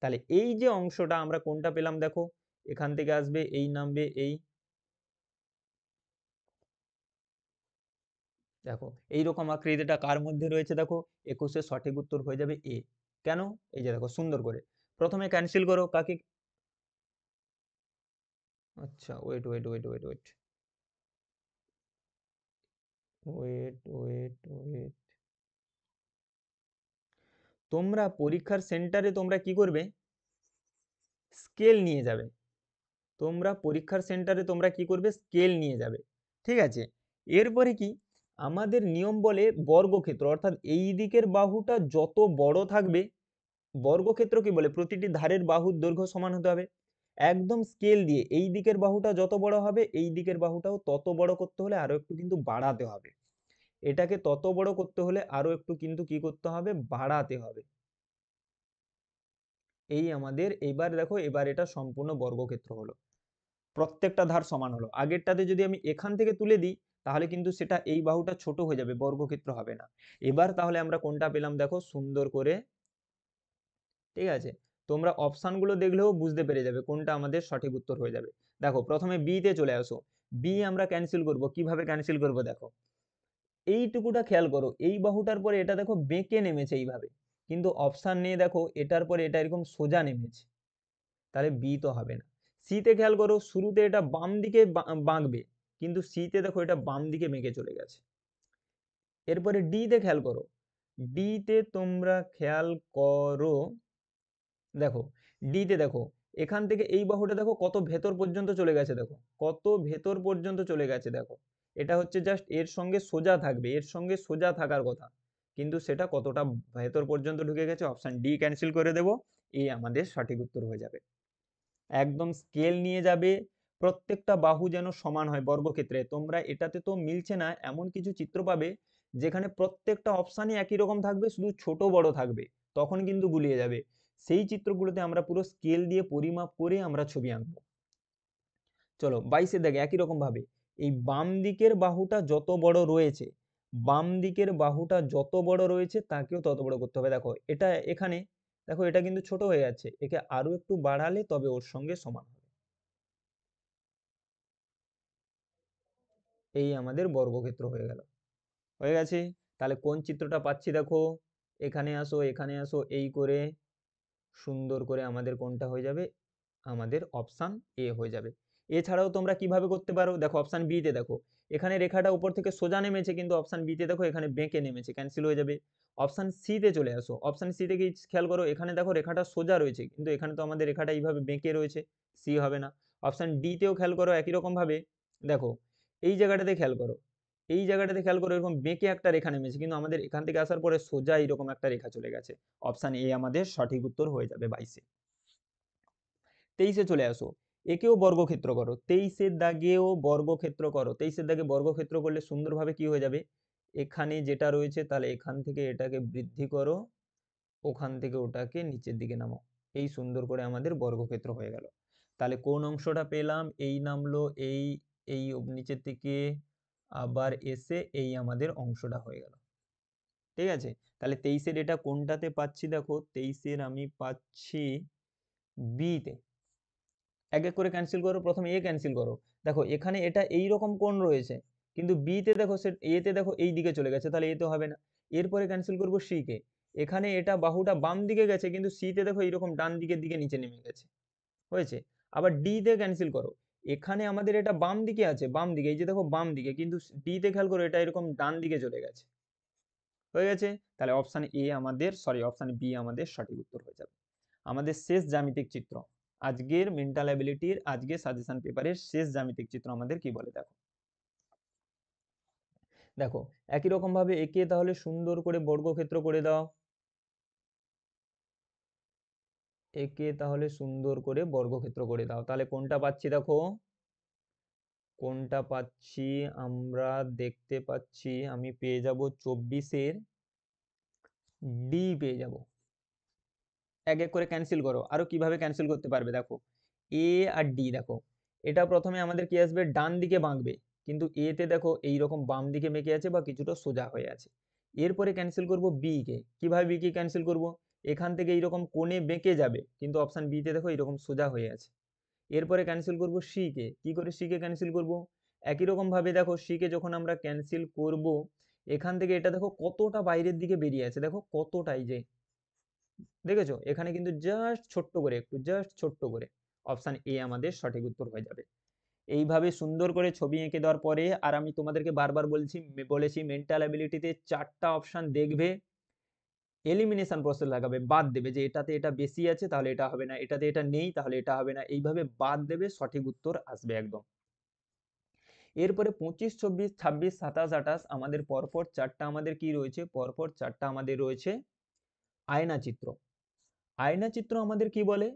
তাহলে এই যে অংশটা আমরা কোনটা পেলাম, দেখো এখান থেকে আসবে এই নামবে এই, দেখো এইরকম আকৃতিটা কার মধ্যে রয়েছে, দেখো 21-এর সঠিক উত্তর হয়ে যাবে এ। কেন? এই যে দেখো সুন্দর করে প্রথমে ক্যান্সেল করো কাকে, আচ্ছা wait wait wait wait wait wait wait wait, তোমরা পরীক্ষার সেন্টারে তোমরা কি করবে, স্কেল নিয়ে যাবে। তোমরা পরীক্ষার সেন্টারে তোমরা কি করবে, স্কেল নিয়ে যাবে, ঠিক আছে। এরপরে কি, আমাদের নিয়ম বলে বর্গক্ষেত্র, অর্থাৎ এই দিকের বাহুটা যত বড় থাকবে, বর্গক্ষেত্র কি বলে, প্রতিটি ধারের বাহুর দৈর্ঘ্য সমান হতে হবে। একদম স্কেল দিয়ে এই দিকের বাহুটা যত বড় হবে, এই দিকের বাহুটাও তত বড় করতে হলে আরো একটু কিন্তু বাড়াতে হবে। এটাকে তত বড় করতে হলে আরো একটু কিন্তু কি করতে হবে, বাড়াতে হবে। এই আমাদের এইবার দেখো, এবার এটা সম্পূর্ণ বর্গক্ষেত্র হলো, প্রত্যেকটা ধার সমান হলো। আগেরটাতে যদি আমি এখান থেকে তুলে দিই, তাহলে কিন্তু সেটা এই বাহুটা ছোট হয়ে যাবে, বর্গক্ষেত্র হবে না। এবার তাহলে আমরা কোনটা পেলাম, দেখো সুন্দর করে, ঠিক আছে। তোমরা অপশানগুলো দেখলেও বুঝতে পেরে যাবে কোনটা আমাদের সঠিক উত্তর হয়ে যাবে। দেখো প্রথমে বি তে চলে আসো, বি আমরা ক্যান্সেল করব, কিভাবে ক্যান্সেল করব, দেখো এইটুকুটা খেয়াল করো, এই বাহুটার পরে এটা দেখো বেঁকে নেমেছে এইভাবে, কিন্তু অপশান নেই, দেখো এটার পরে এটা এরকম সোজা নেমেছে, তাহলে বি তো হবে না। সি তে খেয়াল করো, শুরুতে এটা বাম দিকে বাঁকবে, কিন্তু সি তে দেখো এটা বাম দিকে বেঁকে চলে গেছে। এরপরে ডি তে খেয়াল করো, ডি তে তোমরা খেয়াল করো, দেখো ডি তে দেখো এখান থেকে এই বাহুটা দেখো কত ভেতর পর্যন্ত চলে গেছে, দেখো কত ভেতর পর্যন্ত চলে গেছে, দেখো এটা হচ্ছে জাস্ট এর সঙ্গে সোজা থাকবে, এর সঙ্গে সোজা থাকার কথা, কিন্তু সেটা কতটা ভেতর পর্যন্ত ঢুকে গেছে। অপশন ডি ক্যান্সেল করে দেব, এই আমাদের সঠিক উত্তর হয়ে যাবে। একদম স্কেল নিয়ে যাবে, প্রত্যেকটা বাহু যেন সমান হয় বর্গক্ষেত্রে। তোমরা এটাতে তো মিলছে না এমন কিছু চিত্র পাবে যেখানে প্রত্যেকটা অপশানই একই রকম থাকবে, শুধু ছোট বড় থাকবে, তখন কিন্তু গুলিয়ে যাবে। সেই চিত্রগুলোতে আমরা পুরো স্কেল দিয়ে পরিমাপ করে আমরা ছবি আঁকবো। চলো 22-এর দেখে একই রকম ভাবে, এই বাম দিকের বাহুটা যত বড় রয়েছে, বাম দিকের বাহুটা যত বড় রয়েছে তাকেও তত বড় করতে হবে। দেখো এটা এখানে, দেখো এটা কিন্তু ছোট হয়ে যাচ্ছে, একে আরো একটু বাড়ালে তবে ওর সঙ্গে সমান হবে। এই আমাদের বর্গক্ষেত্র হয়ে গেল, হয়ে গেছে। তাহলে কোন চিত্রটা পাচ্ছি, দেখো এখানে আসো, এখানে আসো, এই করে সুন্দর করে আমাদের কোনটা হয়ে যাবে, আমাদের অপশান এ হয়ে যাবে। এছাড়াও তোমরা কিভাবে করতে পারো, দেখো অপশান বি তে দেখো এখানে রেখাটা উপর থেকে সোজা নেমেছে, কিন্তু অপশান বি তে দেখো এখানে বেঁকে নেমেছে, ক্যান্সেল হয়ে যাবে। অপশান সি তে চলে আসো, অপশান সি তে কি খেয়াল করো, এখানে দেখো রেখাটা সোজা রয়েছে, কিন্তু এখানে তো আমাদের রেখাটা এইভাবে বেঁকে রয়েছে, সি হবে না। অপশান ডি তেও খেয়াল করো একই রকম ভাবে, দেখো এই জায়গাটাতে খেয়াল করো, এই জায়গাটাতে খেয়াল করো এরকম বেঁকে একটা রেখা নেমেছে, কিন্তু আমাদের এখান থেকে আসার পরে সোজা এরকম একটা রেখা চলে গেছে। অপশান এ আমাদের সঠিক উত্তর হয়ে যাবে 22-এ। 23-এ চলে আসো, একেও বর্গক্ষেত্র করো, 23-এর দাগেও বর্গক্ষেত্র করো। 23-এর দাগে বর্গক্ষেত্র করলে সুন্দরভাবে কি হয়ে যাবে, এখানে যেটা রয়েছে তাহলে এখান থেকে এটাকে বৃদ্ধি করো, ওখান থেকে ওটাকে নিচের দিকে নামাও, এই সুন্দর করে আমাদের বর্গক্ষেত্র হয়ে গেল। তাহলে কোন অংশটা পেলাম, এই নামলো, এই এই নিচের দিকে আবার এসে এই আমাদের অংশটা হয়ে গেল, ঠিক আছে। তাহলে 23-এর এটা কোনটাতে পাচ্ছি, দেখো 23-এর আমি পাচ্ছি বি তে। এক এক করে ক্যান্সেল করো, প্রথমে এ ক্যান্সেল করো, দেখো এখানে এটা এই রকম কোণ রয়েছে, কিন্তু বি তে দেখো সে এ তে দেখো এই দিকে চলে গেছে, তাহলে এ তো হবে না। এরপরে ক্যান্সেল করবো সি কে, এখানে এটা বাহুটা বাম দিকে গেছে, কিন্তু সি তে দেখো এইরকম ডান দিকের দিকে নিচে নেমে গেছে, হয়েছে। আবার ডি তে ক্যান্সেল করো, এখানে আমাদের এটা বাম দিকে আছে, বাম দিকে, এই যে দেখো বাম দিকে, কিন্তু ডি তে খেয়াল করো এটা এরকম ডান দিকে চলে গেছে, হয়ে গেছে। তাহলে অপশন এ আমাদের, সরি অপশন বি আমাদের সঠিক উত্তর হয়ে যাবে। আমাদের শেষ জ্যামিতিক চিত্র, আজকের মেন্টাল অ্যাবিলিটির আজকের সাজেশন পেপারের শেষ জ্যামিতিক চিত্র আমাদের কি বলে দেখো। দেখো একই রকম ভাবে একে তাহলে সুন্দর করে বর্গক্ষেত্র করে দাও। একে তাহলে সুন্দর করে বর্গক্ষেত্র করে দাও। তাহলে কোনটা পাচ্ছি দেখো, কোনটা পাচ্ছি আমরা দেখতে পাচ্ছি, আমি পেয়ে যাব 24-এর ডি পেয়ে যাব। এক এক করে ক্যান্সেল করো, আরো কিভাবে ক্যান্সেল করতে পারবে দেখো। এ আর ডি দেখো, এটা প্রথমে আমাদের কি আসবে, ডান দিকে বাঁকবে, কিন্তু এ তে দেখো এইরকম বাম দিকে মেকে আছে বা কিছুটা সোজা হয়ে আছে। এরপরে ক্যান্সেল করব বি কে। কিভাবে বি কে ক্যান্সেল করব, এখান থেকে এইরকম কোণে বেঁকে যাবে, কিন্তু অপশন বি তে দেখো এইরকম সোজা হয়ে আছে। এরপরে ক্যান্সেল করব সি কে। কি করে সি কে ক্যান্সেল করব, একই রকম ভাবে দেখো সি কে যখন আমরা ক্যান্সেল করব, এখান থেকে এটা দেখো কতটা বাইরের দিকে বেরিয়ে আছে, দেখো কতটাই যে, দেখেছো এখানে কিন্তু জাস্ট ছোট্ট করে, একটু জাস্ট ছোট্ট করে, অপশন এ আমাদের সঠিক উত্তর হয়ে যাবে। এইভাবে সুন্দর করে ছবি এঁকে দেওয়ার পরে, আর আমি তোমাদেরকে বারবার বলেছি মেন্টাল অ্যাবিলিটিতে 4টা অপশন দেখবে, এলিমিনেশন প্রসেস লাগাবে, বাদ দেবে, যে এটাতে এটা বেশি আছে তাহলে এটা হবে না, এটাতে এটা নেই তাহলে এটা হবে না, এইভাবে বাদ দেবে, সঠিক উত্তর আসবে একদম। এরপরে 25, 24, 26, 27, 28 আমাদের পরপর 4টা আমাদের কি রয়েছে, পরপর 4টা আমাদের রয়েছে আয়না চিত্র। আয়না চিত্র আমাদের কি বলে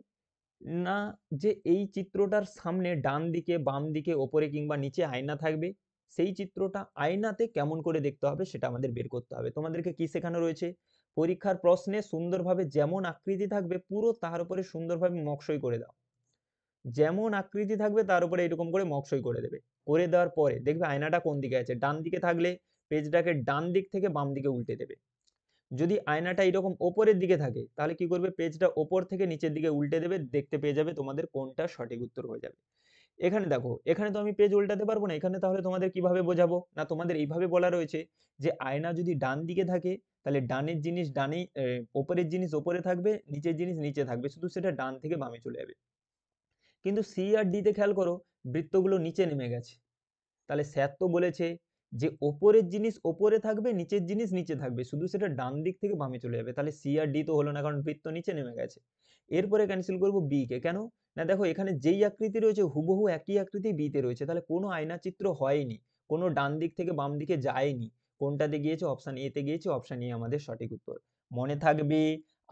না, যে এই চিত্রটার সামনে ডান দিকে বাম দিকে ওপরে কিংবা নিচে আয়না থাকবে, সেই চিত্রটা আয়নাতে কেমন করে দেখতে হবে সেটা আমাদের বের করতে হবে। তোমাদেরকে কি শেখানো রয়েছে, পরীক্ষার প্রশ্নে সুন্দরভাবে যেমন আকৃতি থাকবে পুরো তার উপরে সুন্দরভাবে মকসই করে দাও। যেমন আকৃতি থাকবে তার উপরে এরকম করে মকসই করে দেবে। করে দেওয়ার পরে দেখবে আয়নাটা কোন দিকে আছে, ডান দিকে থাকলে পেজটাকে ডান দিক থেকে বাম দিকে উল্টে দেবে। যদি আয়নাটা এরকম ওপরের দিকে থাকে তাহলে কি করবে, পেজটা ওপর থেকে নিচের দিকে উল্টে দেবে, দেখতে পেয়ে যাবে তোমাদের কোনটা সঠিক উত্তর হয়ে যাবে। এখানে দেখো, এখানে তো আমি পেজ উল্টাতে পারবো না, এখানে তাহলে তোমাদের কিভাবে বোঝাবো না, তোমাদের এইভাবে বলা রয়েছে যে আয়না যদি ডান দিকে থাকে তাহলে ডানের জিনিস ডানে, ওপরের জিনিস ওপরে থাকবে, নিচের জিনিস নিচে থাকবে, শুধু সেটা ডান থেকে বামে চলে যাবে। কিন্তু সি আর ডি তে খেয়াল করো, বৃত্তগুলো নিচে নেমে গেছে। তাহলে স্যার তো বলেছে যে ওপরের জিনিস ওপরে থাকবে, নিচের জিনিস নিচে থাকবে, শুধু সেটা ডান দিক থেকে বামে চলে যাবে, তাহলে সি আর ডি তো হলো না, কারণ বৃত্ত নিচে নেমে গেছে। এরপরে ক্যান্সেল করব বি কে। কেন না, দেখো এখানে যেই আকৃতি রয়েছে হুবহু একই আকৃতি বি তে রয়েছে, তাহলে কোনো আয়না চিত্র হয়নি, কোনো ডান দিক থেকে বাম দিকে যায়নি, কোনটাতে গিয়েছে, অপশন এ তে গিয়েছে, অপশন এ আমাদের সঠিক উত্তর। মনে থাকবে,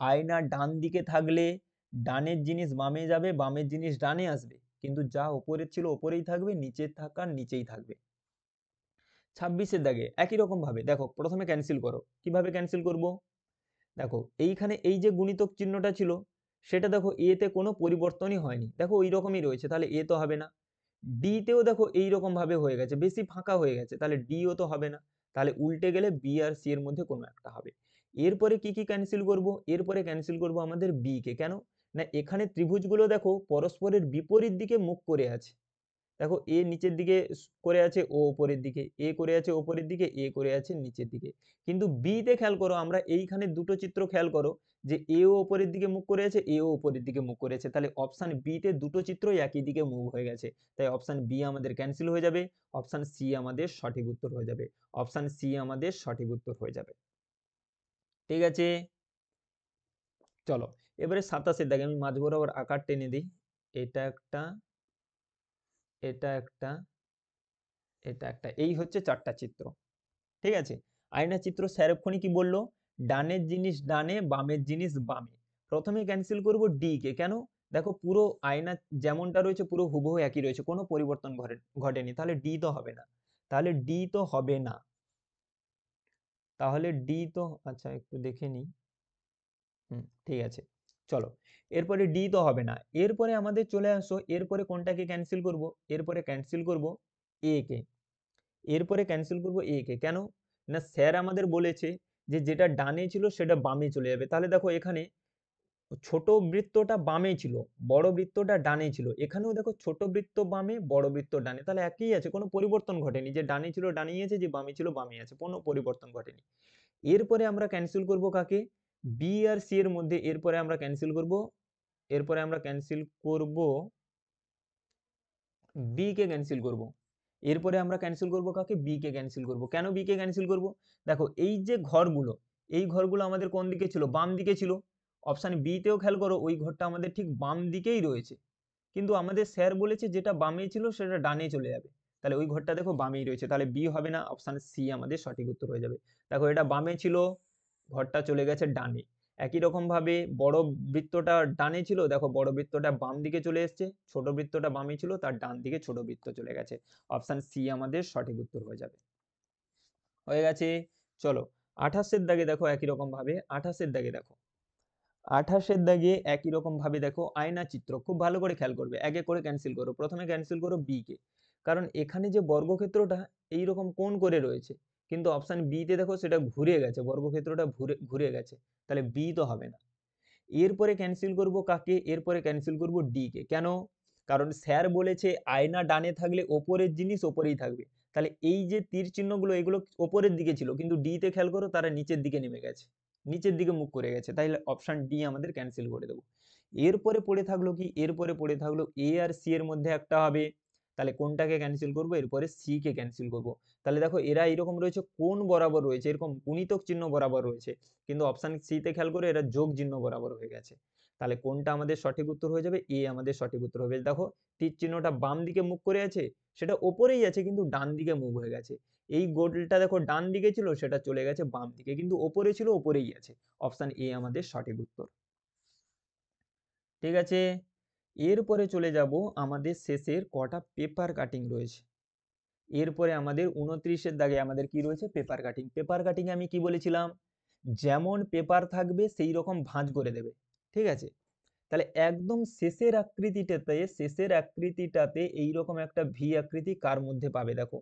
আয়না ডান দিকে থাকলে ডানের জিনিস বামে যাবে, বামের জিনিস ডানে আসবে, কিন্তু যা ওপরে ছিল ওপরেই থাকবে, নিচে থাকার নিচেই থাকবে। 26-এর দাগে একই রকম ভাবে দেখো, প্রথমে ক্যান্সেল করো। কিভাবে ক্যান্সেল করব, দেখো এইখানে এই যে গুণিতক চিহ্নটা ছিল সেটা দেখো এ তে কোনো পরিবর্তনই হয়নি, দেখো ওই রকমই রয়েছে, তাহলে এ তো হবে না। ডি তেও দেখো এই রকম ভাবে হয়ে গেছে, বেশি ফাঁকা হয়ে গেছে, তাহলে ডিও তো হবে না, তাহলে উল্টে গেলে বি আর সি এর মধ্যে কোনো একটা হবে। এরপরে কি কি ক্যান্সেল করব, এরপরে ক্যান্সেল করব আমাদের বি কে। কেন না, এখানে ত্রিভুজগুলো দেখো পরস্পরের বিপরীত দিকে মুখ করে আছে, দেখো এ নিচের দিকে করে আছে, ও উপরের দিকে, এ করে আছে উপরের দিকে, এ করে আছে নিচের দিকে। কিন্তু বি তে খেয়াল করো, আমরা এইখানে দুটো চিত্র খেয়াল করো, যে এ ও উপরের দিকে মুখ করে আছে, এ ও উপরের দিকে মুখ করেছে, তাহলে অপশন বি তে দুটো চিত্রই একই দিকে মুভ হয়ে গেছে, তাই অপশন বি আমাদের ক্যান্সেল হয়ে যাবে, অপশন সি আমাদের সঠিক উত্তর হয়ে যাবে, অপশন সি আমাদের সঠিক উত্তর হয়ে যাবে। ঠিক আছে, চলো এবারে 27-এর দাগে আমি মাঝ বরাবর আকার টেনে দিই, এটা একটা, এটা একটা, এটা একটা, এই হচ্ছে 4টা চিত্র। ঠিক আছে, আয়না চিত্র স্যার এক্ষুনি কি বললো, ডানের জিনিস ডানে বামের জিনিস বামে। প্রথমে ক্যান্সেল করব ডি কে। কেন, দেখো পুরো আয়না যেমনটা রয়েছে পুরো হুবহু একই রয়েছে, কোনো পরিবর্তন ঘটেনি, তাহলে ডি তো হবে না, তাহলে ডি তো হবে না, তাহলে ডি তো, আচ্ছা একটু দেখে নিই, ঠিক আছে, চলো এরপরে ডি তো হবে না। এরপরে আমাদের চলে আসো, এরপরে কোনটাকে ক্যান্সেল করব, এরপরে ক্যান্সেল করব এ কে। এরপরে ক্যান্সেল করব এ কে। কেন না, স্যার আমাদের বলেছে যে যেটা ডানে ছিল সেটা বামে চলে যাবে, তাহলে দেখো এখানে ছোট বৃত্তটা বামে ছিল, বড় বৃত্তটা ডানে ছিল, এখানেও দেখো ছোট বৃত্ত বামে বড় বৃত্ত ডানে, তাহলে একই আছে, কোনো পরিবর্তন ঘটেনি, যে ডানে ছিল ডানেই আছে, যে বামে ছিল বামে আছে, কোনো পরিবর্তন ঘটেনি। এরপরে আমরা ক্যান্সেল করব কাকে, বি আর সি এর মধ্যে, এরপরে আমরা ক্যান্সেল করব, এরপরে আমরা ক্যান্সেল করব বি কে ক্যান্সেল করব। এরপরে আমরা ক্যান্সেল করব কাকে, বি কে ক্যান্সেল করব। কেন বি কে ক্যান্সেল করব, দেখো এই যে ঘরগুলো, এই ঘরগুলো আমাদের কোন দিকে ছিল, বাম দিকে ছিল, অপশান বি তেও খেয়াল করো ওই ঘরটা আমাদের ঠিক বাম দিকেই রয়েছে, কিন্তু আমাদের স্যার বলেছে যেটা বামে ছিল সেটা ডানে চলে যাবে, তাহলে ওই ঘরটা দেখো বামেই রয়েছে, তাহলে বি হবে না, অপশান সি আমাদের সঠিক উত্তর হয়ে যাবে। দেখো এটা বামে ছিল, ঘরটা চলে গেছে ডানে। একই রকম ভাবে বড় বৃত্তটা ডানে ছিল, দেখো বড় বৃত্তটা বাম দিকে চলে এসছে, ছোট বৃত্তটা বামে ছিল, তার ডান দিকে ছোট বৃত্ত চলে গেছে, অপশান সি আমাদের সঠিক উত্তর হয়ে যাবে। হয়ে গেছে। চলো 28-এর দাগে দেখো একই রকম ভাবে, 28-এর দাগে দেখো, 28-এর দাগে একই রকম ভাবে দেখো আয়না চিত্র, খুব ভালো করে খেয়াল করবে, এক এক করে ক্যান্সেল করো। প্রথমে ক্যান্সেল করো বি কে, কারণ এখানে যে বর্গক্ষেত্রটা এইরকম কোণ করে রয়েছে, কিন্তু অপশন বি তে দেখো সেটা ঘুরে গেছে, বর্গক্ষেত্রটা ঘুরে ঘুরে গেছে, তাহলে বি তো হবে না। এরপরে ক্যান্সেল করব কাকে, এরপরে ক্যান্সেল করব ডি কে। কেন? কারণ স্যার বলেছে আয়না ডানে থাকলে ওপরের জিনিস ওপরেই থাকবে, তাহলে এই যে তীর চিহ্নগুলো এগুলো ওপরের দিকে ছিল, কিন্তু ডি তে খেয়াল করো তারা নিচের দিকে নেমে গেছে, নিচের দিকে মুখ করে গেছে, তাহলে অপশন ডি আমাদের ক্যান্সেল করে দেবো। এরপরে পড়ে থাকলো কি, এরপরে পড়ে থাকলো এ আর সি এর মধ্যে একটা হবে, তাহলে কোনটাকে ক্যান্সেল করব, এরপরে সি কে ক্যান্সেল করব। তাহলে দেখো এরা এরকম রয়েছে, কোন বরাবর রয়েছে, এরকম গুণিতক চিহ্ন বরাবর রয়েছে, কিন্তু অপশন সি তে খেয়াল করে এরা যোগ চিহ্ন বরাবর হয়ে গেছে, তাহলে কোনটা আমাদের সঠিক উত্তর হয়ে যাবে, এ আমাদের সঠিক উত্তর হবে। দেখো তীর চিহ্নটা বাম দিকে মুখ করে আছে, সেটা ওপরেই আছে কিন্তু ডান দিকে মুভ হয়ে গেছে, এই গোলটা দেখো ডান দিকে ছিল সেটা চলে গেছে বাম দিকে, কিন্তু ওপরে ছিল ওপরেই আছে, অপশন এ আমাদের সঠিক উত্তর। ঠিক আছে, এরপরে চলে যাব আমাদের শেষের কটা পেপার কাটিং রয়েছে। এরপরে আমাদের 29-এর দাগে আমাদের কি রয়েছে, পেপার কাটিং। পেপার কাটিং আমি কি বলেছিলাম, যেমন পেপার থাকবে সেই রকম ভাঁজ করে দেবে, ঠিক আছে। তাহলে একদম শেষের আকৃতিটাতে এইরকম একটা ভি আকৃতি কার মধ্যে পাবে, দেখো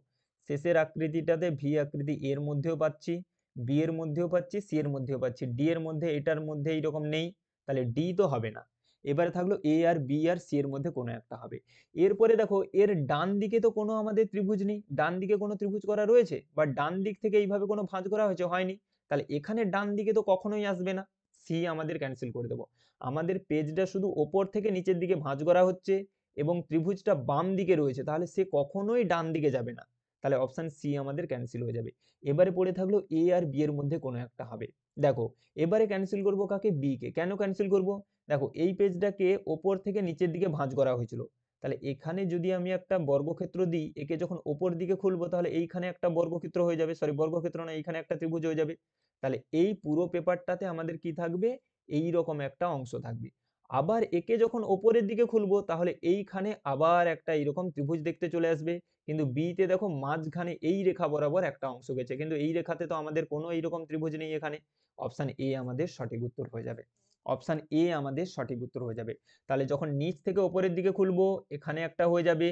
শেষের আকৃতিটাতে ভি আকৃতি এর মধ্যেও পাচ্ছি, বি এর মধ্যেও পাচ্ছি, সি এর মধ্যেও পাচ্ছি, ডি এর মধ্যে এটার মধ্যে এইরকম নেই, তাহলে ডি তো হবে না। এবারে থাকলো এ আর বি আর সি এর মধ্যে কোনো একটা হবে। এরপরে দেখো এর ডান দিকে তো কোনো আমাদের ত্রিভুজ নেই, ডান দিকে কোনো ত্রিভুজ করা রয়েছে বা ডান দিক থেকে এইভাবে কোনো ভাঁজ করা হয়েছে, হয়নি, তাহলে এখানে ডান দিকে তো কখনোই আসবে না, সি আমাদের ক্যান্সেল করে দেবো। আমাদের পেজটা শুধু ওপর থেকে নিচের দিকে ভাঁজ করা হচ্ছে এবং ত্রিভুজটা বাম দিকে রয়েছে, তাহলে সে কখনোই ডান দিকে যাবে না, তাহলে অপশন সি আমাদের ক্যান্সেল হয়ে যাবে। এবারে পড়ে থাকলো এ আর বি এর মধ্যে কোনো একটা হবে। দেখো এবারে ক্যান্সেল করব কাকে, বি কে। কেন ক্যান্সেল করব, দেখো এই পেজটাকে ওপর থেকে নিচের দিকে ভাঁজ করা হয়েছিল, তাহলে এখানে যদি আমি একটা বর্গক্ষেত্র দিই, একে যখন ওপর দিকে খুলবো তাহলে এইখানে একটা বর্গক্ষেত্র হয়ে যাবে, সরি বর্গক্ষেত্র না, এইখানে একটা ত্রিভুজ হয়ে যাবে, তাহলে এই পুরো পেপারটাতে আমাদের কি থাকবে, এই রকম একটা অংশ থাকবে। আবার একে যখন ওপরের দিকে খুলবো তাহলে এইখানে আবার একটা এইরকম ত্রিভুজ দেখতে চলে আসবে, কিন্তু বি তে দেখো মাঝখানে এই রেখা বরাবর একটা অংশ গেছে, কিন্তু এই রেখাতে তো আমাদের কোনো এইরকম ত্রিভুজ নেই এখানে, অপশন এ আমাদের সঠিক উত্তর হয়ে যাবে, অপশন এ আমাদের সঠিক উত্তর হয়ে যাবে। তাহলে যখন নিচ থেকে ওপরের দিকে খুলবো এখানে একটা হয়ে যাবে,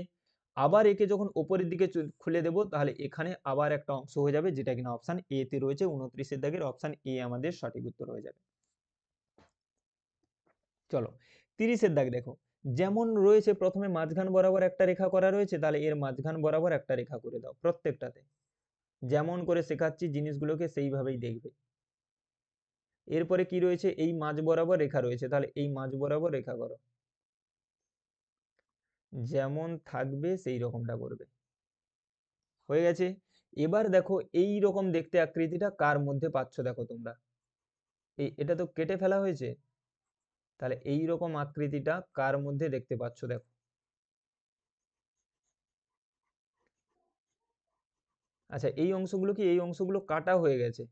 আবার একে যখন ওপরের দিকে খুলে দেবো তাহলে এখানে আবার একটা অংশ হয়ে যাবে, যেটা কিনা অপশন এ তে রয়েছে। 29-এর দাগের অপশন এ আমাদের সঠিক উত্তর হয়ে যাবে। চলো 30-এর দাগ দেখো, যেমন রয়েছে প্রথমে মাঝখান বরাবর একটা রেখা করা রয়েছে, তাহলে এর মাঝখান বরাবর একটা রেখা করে দাও প্রত্যেকটাতে, যেমন করে শেখাচ্ছি জিনিসগুলোকে সেইভাবেই দেখবে। এরপরে কি রয়েছে, এই মাঝ বরাবর রেখা রয়েছে, তাহলে এই মাঝ বরাবর রেখা করো, যেমন থাকবে সেই রকমটা করবে। হয়ে গেছে। এবার দেখো এই রকম দেখতে আকৃতিটা কার মধ্যে পাচ্ছ, দেখো তোমরা এটা তো কেটে ফেলা হয়েছে, তাহলে এই রকম আকৃতিটা কার মধ্যে দেখতে পাচ্ছ, দেখো। আচ্ছা এই অংশগুলো কি, এই অংশগুলো কাটা হয়ে গেছে,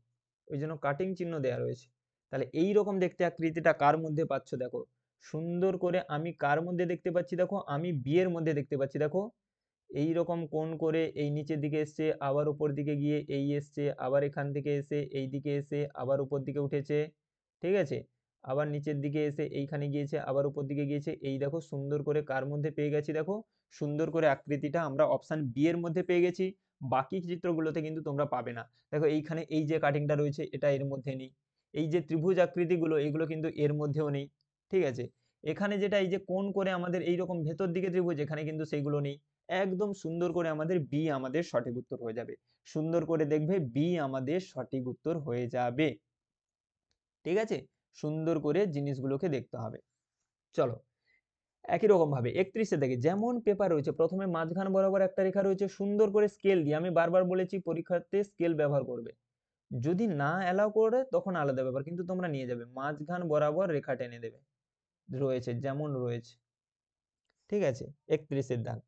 ওই জন্য কাটিং চিহ্ন দেওয়া রয়েছে, তাহলে এই রকম দেখতে আকৃতিটা কার মধ্যে পাচ্ছ, দেখো সুন্দর করে আমি কার মধ্যে দেখতে পাচ্ছি, দেখো আমি বি এর মধ্যে দেখতে পাচ্ছি, দেখো এই রকম কোণ করে এই নিচের দিকে এসছে, আবার উপর দিকে গিয়ে এই এসছে, আবার এখান থেকে এসে এই দিকে এসে আবার উপর দিকে উঠেছে, ঠিক আছে, আবার নিচের দিকে এসে এইখানে গিয়েছে, আবার উপর দিকে গিয়েছে, এই দেখো সুন্দর করে কার মধ্যে পেয়ে গেছি, দেখো সুন্দর করে আকৃতিটা আমরা অপশন বি এর মধ্যে পেয়ে গেছি। বাকি চিত্রগুলোতে কিন্তু তোমরা পাবে না, দেখো এইখানে এই যে কাটিংটা রয়েছে এটা এর মধ্যে নেই, এই যে ত্রিভুজ আকৃতিগুলো এগুলো কিন্তু এর মধ্যেও নেই, ঠিক আছে। এখানে যেটা এই যে কোণ করে আমাদের এইরকম ভেতর দিকে ত্রিভুজ, এখানে কিন্তু সেইগুলো নেই। একদম সুন্দর করে আমাদের বি আমাদের সঠিক উত্তর হয়ে যাবে, সুন্দর করে দেখবে বি আমাদের সঠিক উত্তর হয়ে যাবে, ঠিক আছে। সুন্দর করে জিনিসগুলোকে দেখতে হবে। চলো একই রকম ভাবে 31-এ দেখে, যেমন পেপার রয়েছে প্রথমে মাঝখান বরাবর একটা রেখা রয়েছে, সুন্দর করে স্কেল দিয়ে, আমি বারবার বলেছি পরীক্ষাতে স্কেল ব্যবহার করবে, যদি না অ্যালাউ করে তখন আলাদা ব্যাপার, কিন্তু তোমরা নিয়ে যাবে মাঝখান বরাবর রেখা টেনে দেবে, রয়েছে যেমন রয়েছে। ঠিক আছে, 31-এর দাগ।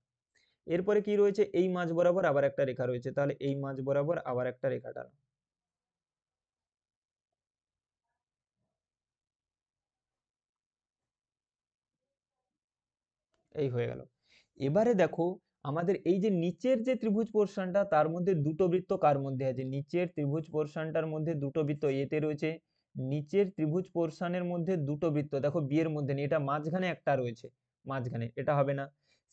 এরপরে কি রয়েছে, এই মাঝ বরাবর আবার একটা রেখা রয়েছে, তাহলে এই মাঝ বরাবর আবার একটা রেখা টানো। এই হয়ে গেল। এবারে দেখো আমাদের এই যে নিচের যে ত্রিভুজ পোর্শনটা, তার মধ্যে দুটো বৃত্ত কার মধ্যে আছে, নিচের ত্রিভুজ পোর্শনটার মধ্যে দুটো বৃত্ত এতে রয়েছে। নিচের ত্রিভুজ পোর্শনের মধ্যে দুটো বৃত্ত দেখো বি এর মধ্যে নেই, এটা মাঝখানে একটা রয়েছে, মাঝখানে এটা হবে না।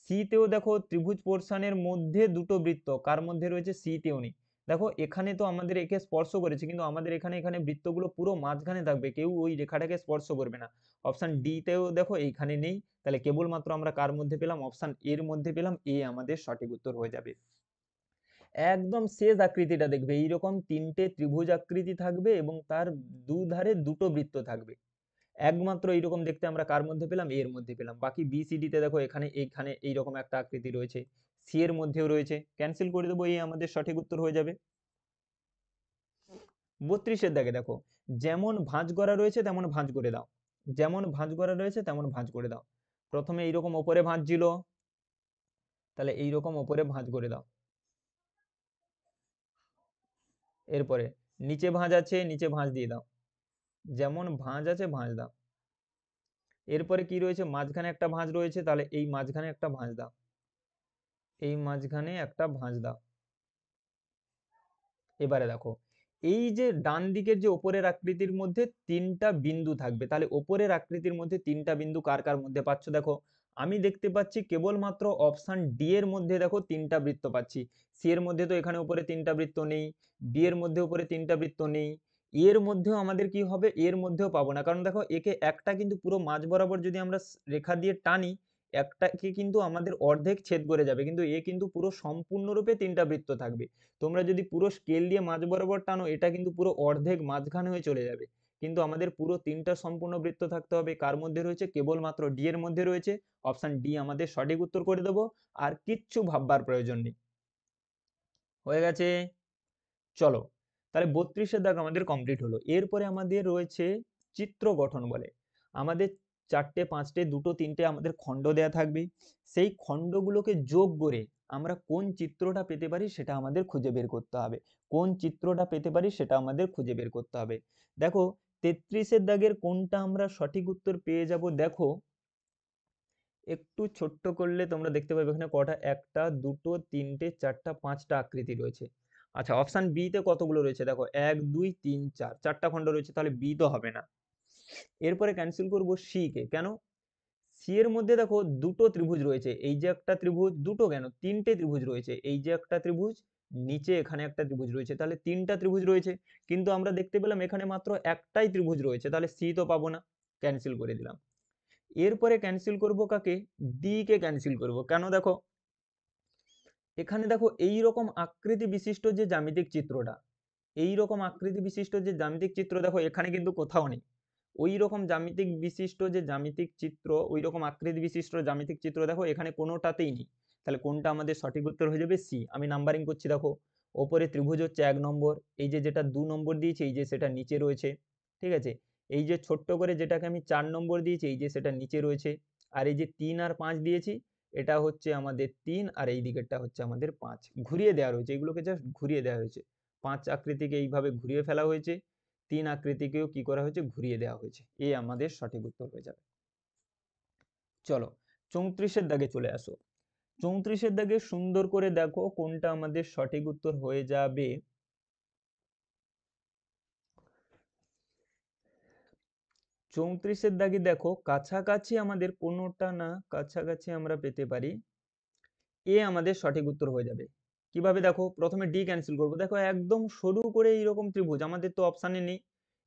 সি তেও দেখো ত্রিভুজ পোর্শনের মধ্যে দুটো বৃত্ত কার মধ্যে রয়েছে, সি তেও নেই। দেখো এখানে তো আমাদের একে স্পর্শ করেছে, কিন্তু আমাদের এখানে এখানে বৃত্তগুলো পুরো মাঝখানে থাকবে, কেউ ওই রেখাটাকে স্পর্শ করবে না। অপশন ডি তেও দেখো এইখানে নেই, তাহলে কেবলমাত্র আমরা কার মধ্যে পেলাম, অপশন এর মধ্যে পেলাম, এ আমাদের সঠিক উত্তর হয়ে যাবে। একদম শেষ আকৃতিটা দেখবে এইরকম তিনটে ত্রিভুজ আকৃতি থাকবে এবং তার দুধারে দুটো বৃত্ত থাকবে, একমাত্র এইরকম দেখতে আমরা কার মধ্যে পেলাম, এর মধ্যে পেলাম। বাকি বি সি ডি তে দেখো এখানে এইখানে এইরকম একটা আকৃতি রয়েছে, সি এর মধ্যেও রয়েছে, ক্যান্সেল করে দেবো, এই আমাদের সঠিক উত্তর হয়ে যাবে। 32-এর দাগে দেখো যেমন ভাঁজ করা রয়েছে তেমন ভাঁজ করে দাও, যেমন ভাঁজ করা রয়েছে তেমন ভাঁজ করে দাও। প্রথমে এইরকম ওপরে ভাঁজ ছিল, তাহলে এইরকম ওপরে ভাঁজ করে দাও। এরপরে নিচে ভাঁজ আছে, নিচে ভাঁজ দিয়ে দাও, যেমন ভাঁজ আছে ভাঁজ দাও। এরপরে কি রয়েছে, মাঝখানে একটা ভাঁজ রয়েছে, তাহলে এই মাঝখানে একটা ভাঁজ দাও, এই মাঝখানে একটা ভাঁজ দাও। এবারে দেখো এই যে ডান দিকের যে ওপরের আকৃতির মধ্যে তিনটা বিন্দু থাকবে, তাহলে ওপরের আকৃতির মধ্যে তিনটা বিন্দু কার কার মধ্যে পাচ্ছ, দেখো আমি দেখতে পাচ্ছি কেবলমাত্র অপশন ডি এর মধ্যে দেখো তিনটা বৃত্ত পাচ্ছি, সি এর মধ্যে তো এখানে উপরে তিনটা বৃত্ত নেই, বি এর মধ্যে উপরে তিনটা বৃত্ত নেই, এর মধ্যেও আমাদের কি হবে, এর মধ্যেও পাবো না, কারণ দেখো একে একটা কিন্তু পুরো মাঝ বরাবর যদি আমরা রেখা দিয়ে টানি, একটাকে কিন্তু আমাদের অর্ধেক ছেদ করে যাবে, কিন্তু এ কিন্তু পুরো সম্পূর্ণরূপে তিনটা বৃত্ত থাকবে। তোমরা যদি পুরো স্কেল দিয়ে মাঝ বরাবর টানো, এটা কিন্তু পুরো অর্ধেক মাঝখানে হয়ে চলে যাবে, কিন্তু আমাদের পুরো তিনটা সম্পূর্ণ বৃত্ত থাকতে হবে, কার মধ্যে রয়েছে, কেবলমাত্র ডি এর মধ্যে রয়েছে। অপশন ডি আমাদের সঠিক উত্তর করে দেবো, আর কিচ্ছু ভাববার প্রয়োজন নেই। হয়ে গেছে, চলো তাহলে 32-এর দাগ আমাদের কমপ্লিট হলো। এরপরে আমাদের রয়েছে চিত্র গঠন বলে, আমাদের চারটে পাঁচটে দুটো তিনটে আমাদের খণ্ড দেয়া থাকবে, সেই খণ্ডগুলোকে যোগ করে আমরা কোন চিত্রটা পেতে পারি সেটা আমাদের খুঁজে বের করতে হবে, কোন চিত্রটা পেতে পারি সেটা আমাদের খুঁজে বের করতে হবে। দেখো 33-এর দাগের কোনটা আমরা সঠিক উত্তর পেয়ে যাব, দেখো একটু ছোট্ট করলে তোমরা দেখতে পাবে এখানে কটা, একটা দুটো তিনটে চারটা পাঁচটা আকৃতি রয়েছে। আচ্ছা অপশন বি তে কতগুলো রয়েছে, দেখো 1 2 3 4, চারটা খণ্ড রয়েছে, তাহলে বি তো হবে না। এরপরে ক্যান্সেল করব সি কে, কেন, সি এর মধ্যে দেখো দুটো ত্রিভুজ রয়েছে, এই যে একটা ত্রিভুজ, দুটো কেন তিনটে ত্রিভুজ রয়েছে, এই যে একটা ত্রিভুজ, নিচে এখানে একটা ত্রিভুজ রয়েছে, তাহলে তিনটা ত্রিভুজ রয়েছে, কিন্তু আমরা দেখতে পেলাম এখানে মাত্র একটাই ত্রিভুজ রয়েছে, তাহলে সি তো পাবো না, ক্যান্সেল করে দিলাম। এরপরে ক্যান্সেল করব কাকে, ডি কে ক্যান্সেল করব, কেন, দেখো এখানে দেখো এই রকম আকৃতি বিশিষ্ট যে জ্যামিতিক চিত্রটা, এই রকম আকৃতি বিশিষ্ট যে জ্যামিতিক চিত্র দেখো এখানে কিন্তু কোথাও নেই, ওই রকম জ্যামিতিক বিশিষ্ট যে জ্যামিতিক চিত্র, ওই রকম আকৃতি বিশিষ্ট জ্যামিতিক চিত্র দেখো এখানে কোনোটাতেই নেই, তাহলে কোনটা আমাদের সঠিক উত্তর হয়ে যাবে, সি। আমি নাম্বারিং করছি, দেখো ওপরে ত্রিভুজ হচ্ছে 1 নম্বর, এই যে যেটা 2 নম্বর দিয়েছি এই যে সেটা নিচে রয়েছে, ঠিক আছে, এই যে ছোট্ট করে যেটাকে আমি 4 নম্বর দিয়েছি এই যে সেটা নিচে রয়েছে, আর এই যে 3 আর 5 দিয়েছি, এটা হচ্ছে আমাদের 3 আর এই দিকেরটা হচ্ছে আমাদের 5, ঘুরিয়ে দেওয়া রয়েছে, এগুলোকে জাস্ট ঘুরিয়ে দেওয়া হয়েছে, 5 আকৃতিকে এইভাবে ঘুরিয়ে ফেলা হয়েছে, 3 আকৃতিকেও কি করা হয়েছে, ঘুরিয়ে দেওয়া হয়েছে, এই আমাদের সঠিক উত্তর হয়ে যাবে। চলো 34-এর দাগে চলে আসো, 34-এর দাগে সুন্দর করে দেখো কোনটা আমাদের সঠিক উত্তর হয়ে যাবে। 34-এর দাগে দেখো কাছাকাছি আমাদের কোনোটা না কাছাকাছি আমরা পেতে পারি, এ আমাদের সঠিক উত্তর হয়ে যাবে। কিভাবে, দেখো প্রথমে ডি ক্যান্সেল করবো, দেখো একদম সরু করে এইরকম ত্রিভুজ আমাদের তো অপশানে নেই,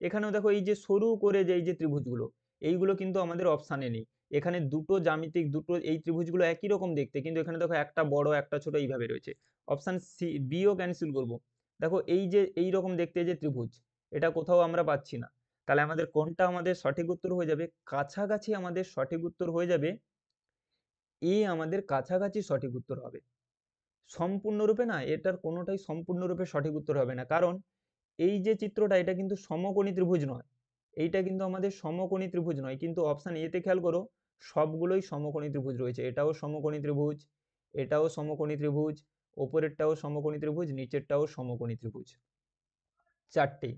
এখানেও দেখো এই যে সরু করে যে এই যে ত্রিভুজগুলো, এইগুলো কিন্তু আমাদের অপশানে নেই, এখানে দুটো জ্যামিতিক দুটো এই ত্রিভুজগুলো একই রকম দেখতে, কিন্তু এখানে দেখো একটা বড় একটা ছোট এইভাবে রয়েছে, অপশান সি বিও ক্যান্সেল করব। দেখো এই যে এই রকম দেখতে যে ত্রিভুজ, এটা কোথাও আমরা পাচ্ছি না, তাহলে আমাদের কোনটা আমাদের সঠিক উত্তর হয়ে যাবে, কাছাকাছি আমাদের সঠিক উত্তর হয়ে যাবে, এ আমাদের কাছাকাছি সঠিক উত্তর হবে। সম্পূর্ণরূপে না, এটার কোনোটাই সম্পূর্ণরূপে সঠিক উত্তর হবে না, কারণ এই যে চিত্রটা এটা কিন্তু সমকোণী ত্রিভুজ নয়, এইটা কিন্তু আমাদের সমকোণী ত্রিভুজ নয়, কিন্তু অপশন এতে খেয়াল করো সবগুলোই সমকোণী ত্রিভুজ রয়েছে। এটাও সমকোণী ত্রিভুজ, এটাও সমকোণী ত্রিভুজ, ওপরেরটাও সমকোণী ত্রিভুজ, নিচেরটাও সমকোণী ত্রিভুজ, চারটে।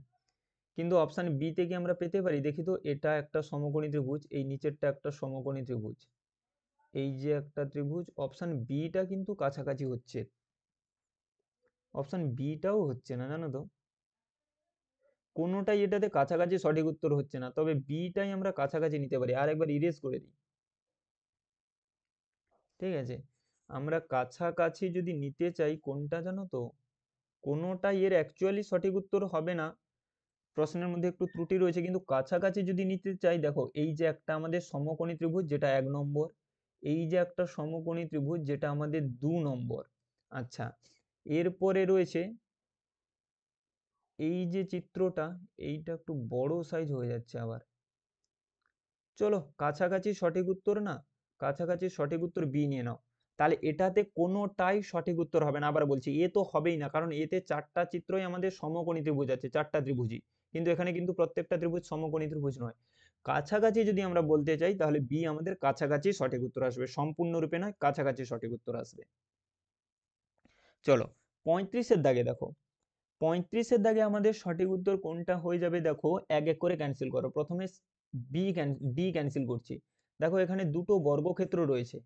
কিন্তু অপশন বি তে কি আমরা পেতে পারি? দেখি তো, এটা একটা সমকোণী ত্রিভুজ, এই নিচেরটা একটা সমকোণী ত্রিভুজ, এই যে একটা ত্রিভুজ। অপশন বিটা কিন্তু কাছাকাছি হচ্ছে, অপশন বিটাও হচ্ছে না, জানো তো, কোনোটাই এটাতে কাছাকাছি সঠিক উত্তর হচ্ছে না, তবে বিটাই আমরা কাছাকাছি নিতে পারি। আর একবার ইরেজ করে দিই, ঠিক আছে। আমরা কাছাকাছি যদি নিতে চাই কোনটা জানো তো, কোনোটাই এর অ্যাকচুয়ালি সঠিক উত্তর হবে না, প্রশ্নের মধ্যে একটু ত্রুটি রয়েছে, কিন্তু কাছাকাছি যদি নিতে চাই, দেখো এই যে একটা আমাদের সমকোণী ত্রিভুজ যেটা 1 নম্বর, এই যে একটা সমকোণী ত্রিভুজ যেটা আমাদের 2 নম্বর। আচ্ছা, এরপরে রয়েছে এই যে চিত্রটা, এইটা একটু বড় সাইজ হয়ে যাচ্ছে আবার। চলো, কাছাকাছি সঠিক উত্তর না, কাছাকাছি সঠিক উত্তর বি নিয়ে নাও। তাহলে এটাতে কোনোটাই সঠিক উত্তর হবে না, আবার বলছি এ তো হবেই না, কারণ এতে চারটা চিত্রই আমাদের সমকোণী ত্রিভুজ আছে, চারটা ত্রিভুজই, কিন্তু এখানে কিন্তু প্রত্যেকটা ত্রিভুজ সমকোণী ত্রিভুজ নয়। কাছাকাছি যদি আমরা বলতে চাই তাহলে বি আমাদের কাছাকাছি সঠিক উত্তর আসবে, সম্পূর্ণরূপে নয়, কাছাকাছি সঠিক উত্তর আসবে। চলো, 35-এর দাগে দেখো, 35-এর দাগে আমাদের সঠিক উত্তর কোনটা হয়ে যাবে? দেখো এক এক করে ক্যান্সেল করো। প্রথমে ডি ক্যান্সেল করছি। দেখো এখানে দুটো বর্গক্ষেত্র রয়েছে,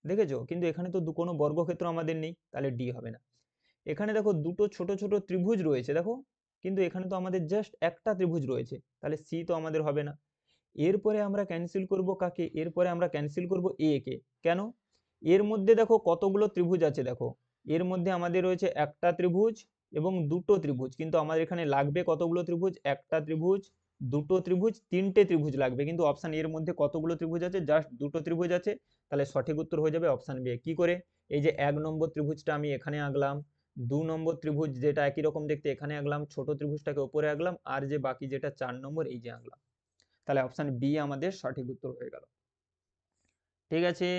দেখেছো, কিন্তু এখানে তো কোনো বর্গক্ষেত্র আমাদের নেই, তাহলে ডি হবে না। এখানে দেখো দুটো ছোট ছোট ত্রিভুজ রয়েছে, দেখো, কিন্তু এখানে তো আমাদের জাস্ট একটা ত্রিভুজ রয়েছে, তাহলে সি তো আমাদের হবে না। এরপরে আমরা ক্যান্সেল করব কাকে? এরপরে আমরা ক্যান্সেল করব এ কে। কেন? এর মধ্যে দেখো কতগুলো ত্রিভুজ আছে, দেখো এর মধ্যে আমাদের রয়েছে একটা ত্রিভুজ এবং দুটো ত্রিভুজ, কিন্তু আমাদের এখানে লাগবে কতগুলো ত্রিভুজ? একটা ত্রিভুজ, দুটো ত্রিভুজ, তিনটে ত্রিভুজ লাগবে, কিন্তু অপশন এর মধ্যে কতগুলো ত্রিভুজ আছে? জাস্ট দুটো ত্রিভুজ আছে, তাহলে সঠিক উত্তর হয়ে যাবে অপশন বি। কি করে? এই যে 1 নম্বর ত্রিভুজটা আমি এখানে আঁকলাম, 2 নম্বর ত্রিভুজ যেটা একই রকম দেখতে এখানে আঁকলাম, ছোট ত্রিভুজটাকে উপরে আঁকলাম, আর যে বাকি যেটা 4 নম্বর এই যে আঁকলাম, তাহলে অপশন বি আমাদের সঠিক উত্তর হয়ে গেল। ঠিক আছে,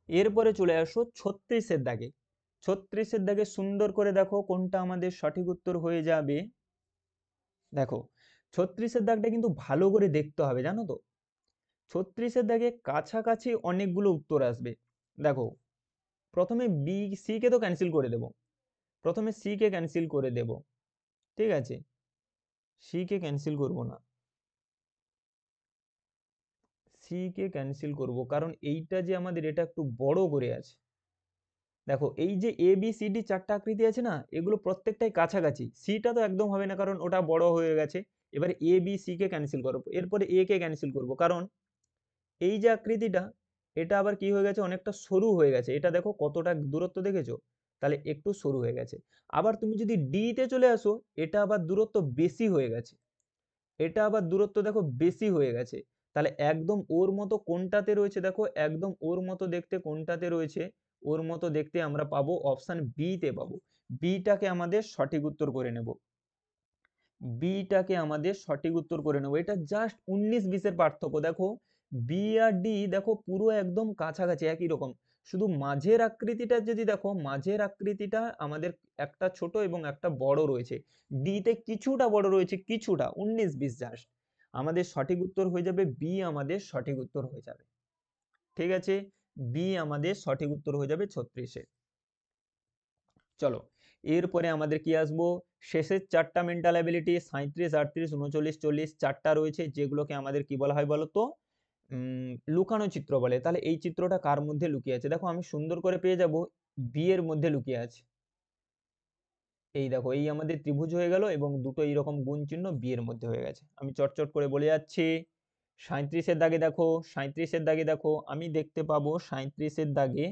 এরপরে চলে আসো 36-এর দাগে। 36-এর দাগে সুন্দর করে দেখো কোনটা আমাদের সঠিক উত্তর হয়ে যাবে। দেখো 36-এর দাগটা কিন্তু ভালো করে দেখতে হবে, জানো তো, 36-এর দাগে কাছাকাছি অনেকগুলো উত্তর আসবে। দেখো প্রথমে বি সি কে তো ক্যান্সেল করে দেব, প্রথমে সি কে ক্যান্সেল করে দেব, ঠিক আছে, সি কে ক্যান্সেল করব না, সি কে ক্যান্সেল করব, কারণ এইটা যে আমাদের এটা একটু বড় করে আছে। দেখো এই যে এ বি সি ডি চারটা আকৃতি আছে না, এগুলো প্রত্যেকটাই কাছাকাছি, সিটা তো একদম হবে না কারণ ওটা বড় হয়ে গেছে। এবার A B C K cancel করবো, এরপরে এ কে ক্যান্সেল করব, কারণ এই যে আকৃতিটা এটা আবার কি হয়ে গেছে? অনেকটা সরু হয়ে গেছে, এটা দেখো কতটা দূরত্ব দেখেছো, তাহলে একটু সরু হয়ে গেছে। আবার তুমি যদি ডি তে চলে আসো, এটা আবার দূরত্ব বেশি হয়ে গেছে, এটা আবার দূরত্ব দেখো বেশি হয়ে গেছে, তাহলে একদম ওর মতো কোনটাতে রয়েছে? দেখো একদম ওর মতো দেখতে কোনটাতে রয়েছে? ওর মতো দেখতে আমরা পাবো অপশন বি তে পাবো। বিটাকে আমাদের সঠিক উত্তর করে নেব, বিটাকে আমাদের সঠিক উত্তর করে নেব। এটা জাস্ট 19-20-এর পার্থক্য, দেখো বি আর ডি দেখো পুরো একদম কাছাকাছি একই রকম, শুধু মাঝের আকৃতিটা যদি দেখো, মাঝের আকৃতিটা আমাদের একটা ছোট এবং একটা বড় রয়েছে, ডি তে কিছুটা বড় রয়েছে, কিছুটা 19-20 জাস্ট। আমাদের সঠিক উত্তর হয়ে যাবে বি, আমাদের সঠিক উত্তর হয়ে যাবে, ঠিক আছে, বি আমাদের সঠিক উত্তর হয়ে যাবে 36-এ। চলো, এরপরে আমাদের কি আসবো? শেষের চারটা মেন্টাল অ্যাবিলিটি 37, 38, 39, 40 চারটা রয়েছে, যেগুলোকে আমাদের কি বলা হয় বলতো? লুকানো চিত্র বলে। তাহলে এই চিত্রটা কার মধ্যে লুকিয়ে আছে? দেখো আমি সুন্দর করে পেয়ে যাব, বি এর মধ্যে লুকিয়ে আছে। এই দেখো এই আমাদের ত্রিভুজ হয়ে গেল এবং দুটো এইরকম গুণ চিহ্ন বি এর মধ্যে হয়ে গেছে। আমি চটচট করে বলে যাচ্ছি। 37-এর দাগে দেখো, 37-এর দাগে দেখো, আমি দেখতে পাবো 37-এর দাগে,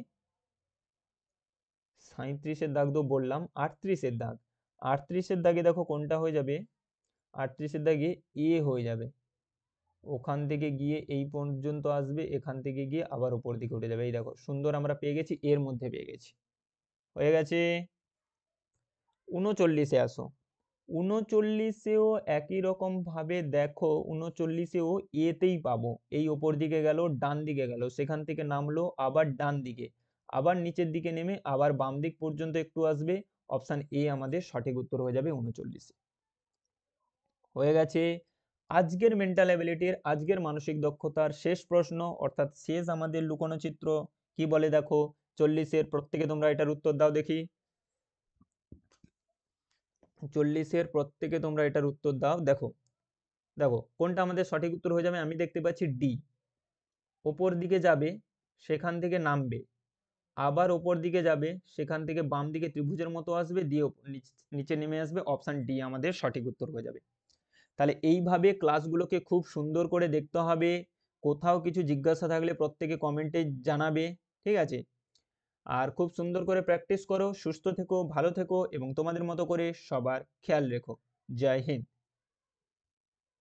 37-এর দাগ তো বললাম, 38-এর দাগ, 38-এর দাগে দেখো কোনটা হয়ে যাবে? 38-এর দাগে এ হয়ে যাবে, ওখান থেকে গিয়ে এই পর্যন্ত আসবে, এখান থেকে গিয়ে আবার উপর দিকে উঠে যাবে। এই দেখো সুন্দর আমরা পেয়ে গেছি, এর মধ্যে পেয়ে গেছি, হয়ে গেছে। 39-এ আসো, 39-এও একই রকম ভাবে দেখো, 39-এও এতেই পাবো, এই ওপর দিকে গেল, ডান দিকে গেল, সেখান থেকে নামলো আবার ডান দিকে, আবার নিচের দিকে নেমে আবার বাম দিক পর্যন্ত একটু আসবে, অপশান এ আমাদের সঠিক উত্তর হয়ে যাবে 39। হয়ে গেছে আজকের মেন্টাল অ্যাবিলিটির, আজকের মানসিক দক্ষতার শেষ প্রশ্ন, অর্থাৎ শেষ আমাদের লুকোনো চিত্র। কি বলে দেখো, 40-এর প্রত্যেকে তোমরা এটার উত্তর দাও দেখি। 40-এর প্রত্যেকে তোমরা এটার উত্তর দাও। দেখো দেখো কোনটা আমাদের সঠিক উত্তর হয়ে যাবে, আমি দেখতে পাচ্ছি ডি। ওপর দিকে যাবে, সেখান থেকে নামবে, আবার ওপর দিকে যাবে, সেখান থেকে বাম দিকে ত্রিভুজের মতো আসবে, দিয়ে নিচে নেমে আসবে। অপশান ডি আমাদের সঠিক উত্তর হয়ে যাবে। তাহলে এইভাবে ক্লাসগুলোকে খুব সুন্দর করে দেখতে হবে। কোথাও কিছু জিজ্ঞাসা থাকলে প্রত্যেকে কমেন্টে জানাবে, ঠিক আছে? আর খুব সুন্দর করে প্র্যাকটিস করো, সুস্থ থেকো, ভালো থেকো এবং তোমাদের মতো করে সবার খেয়াল রেখো। জয় হিন্দ।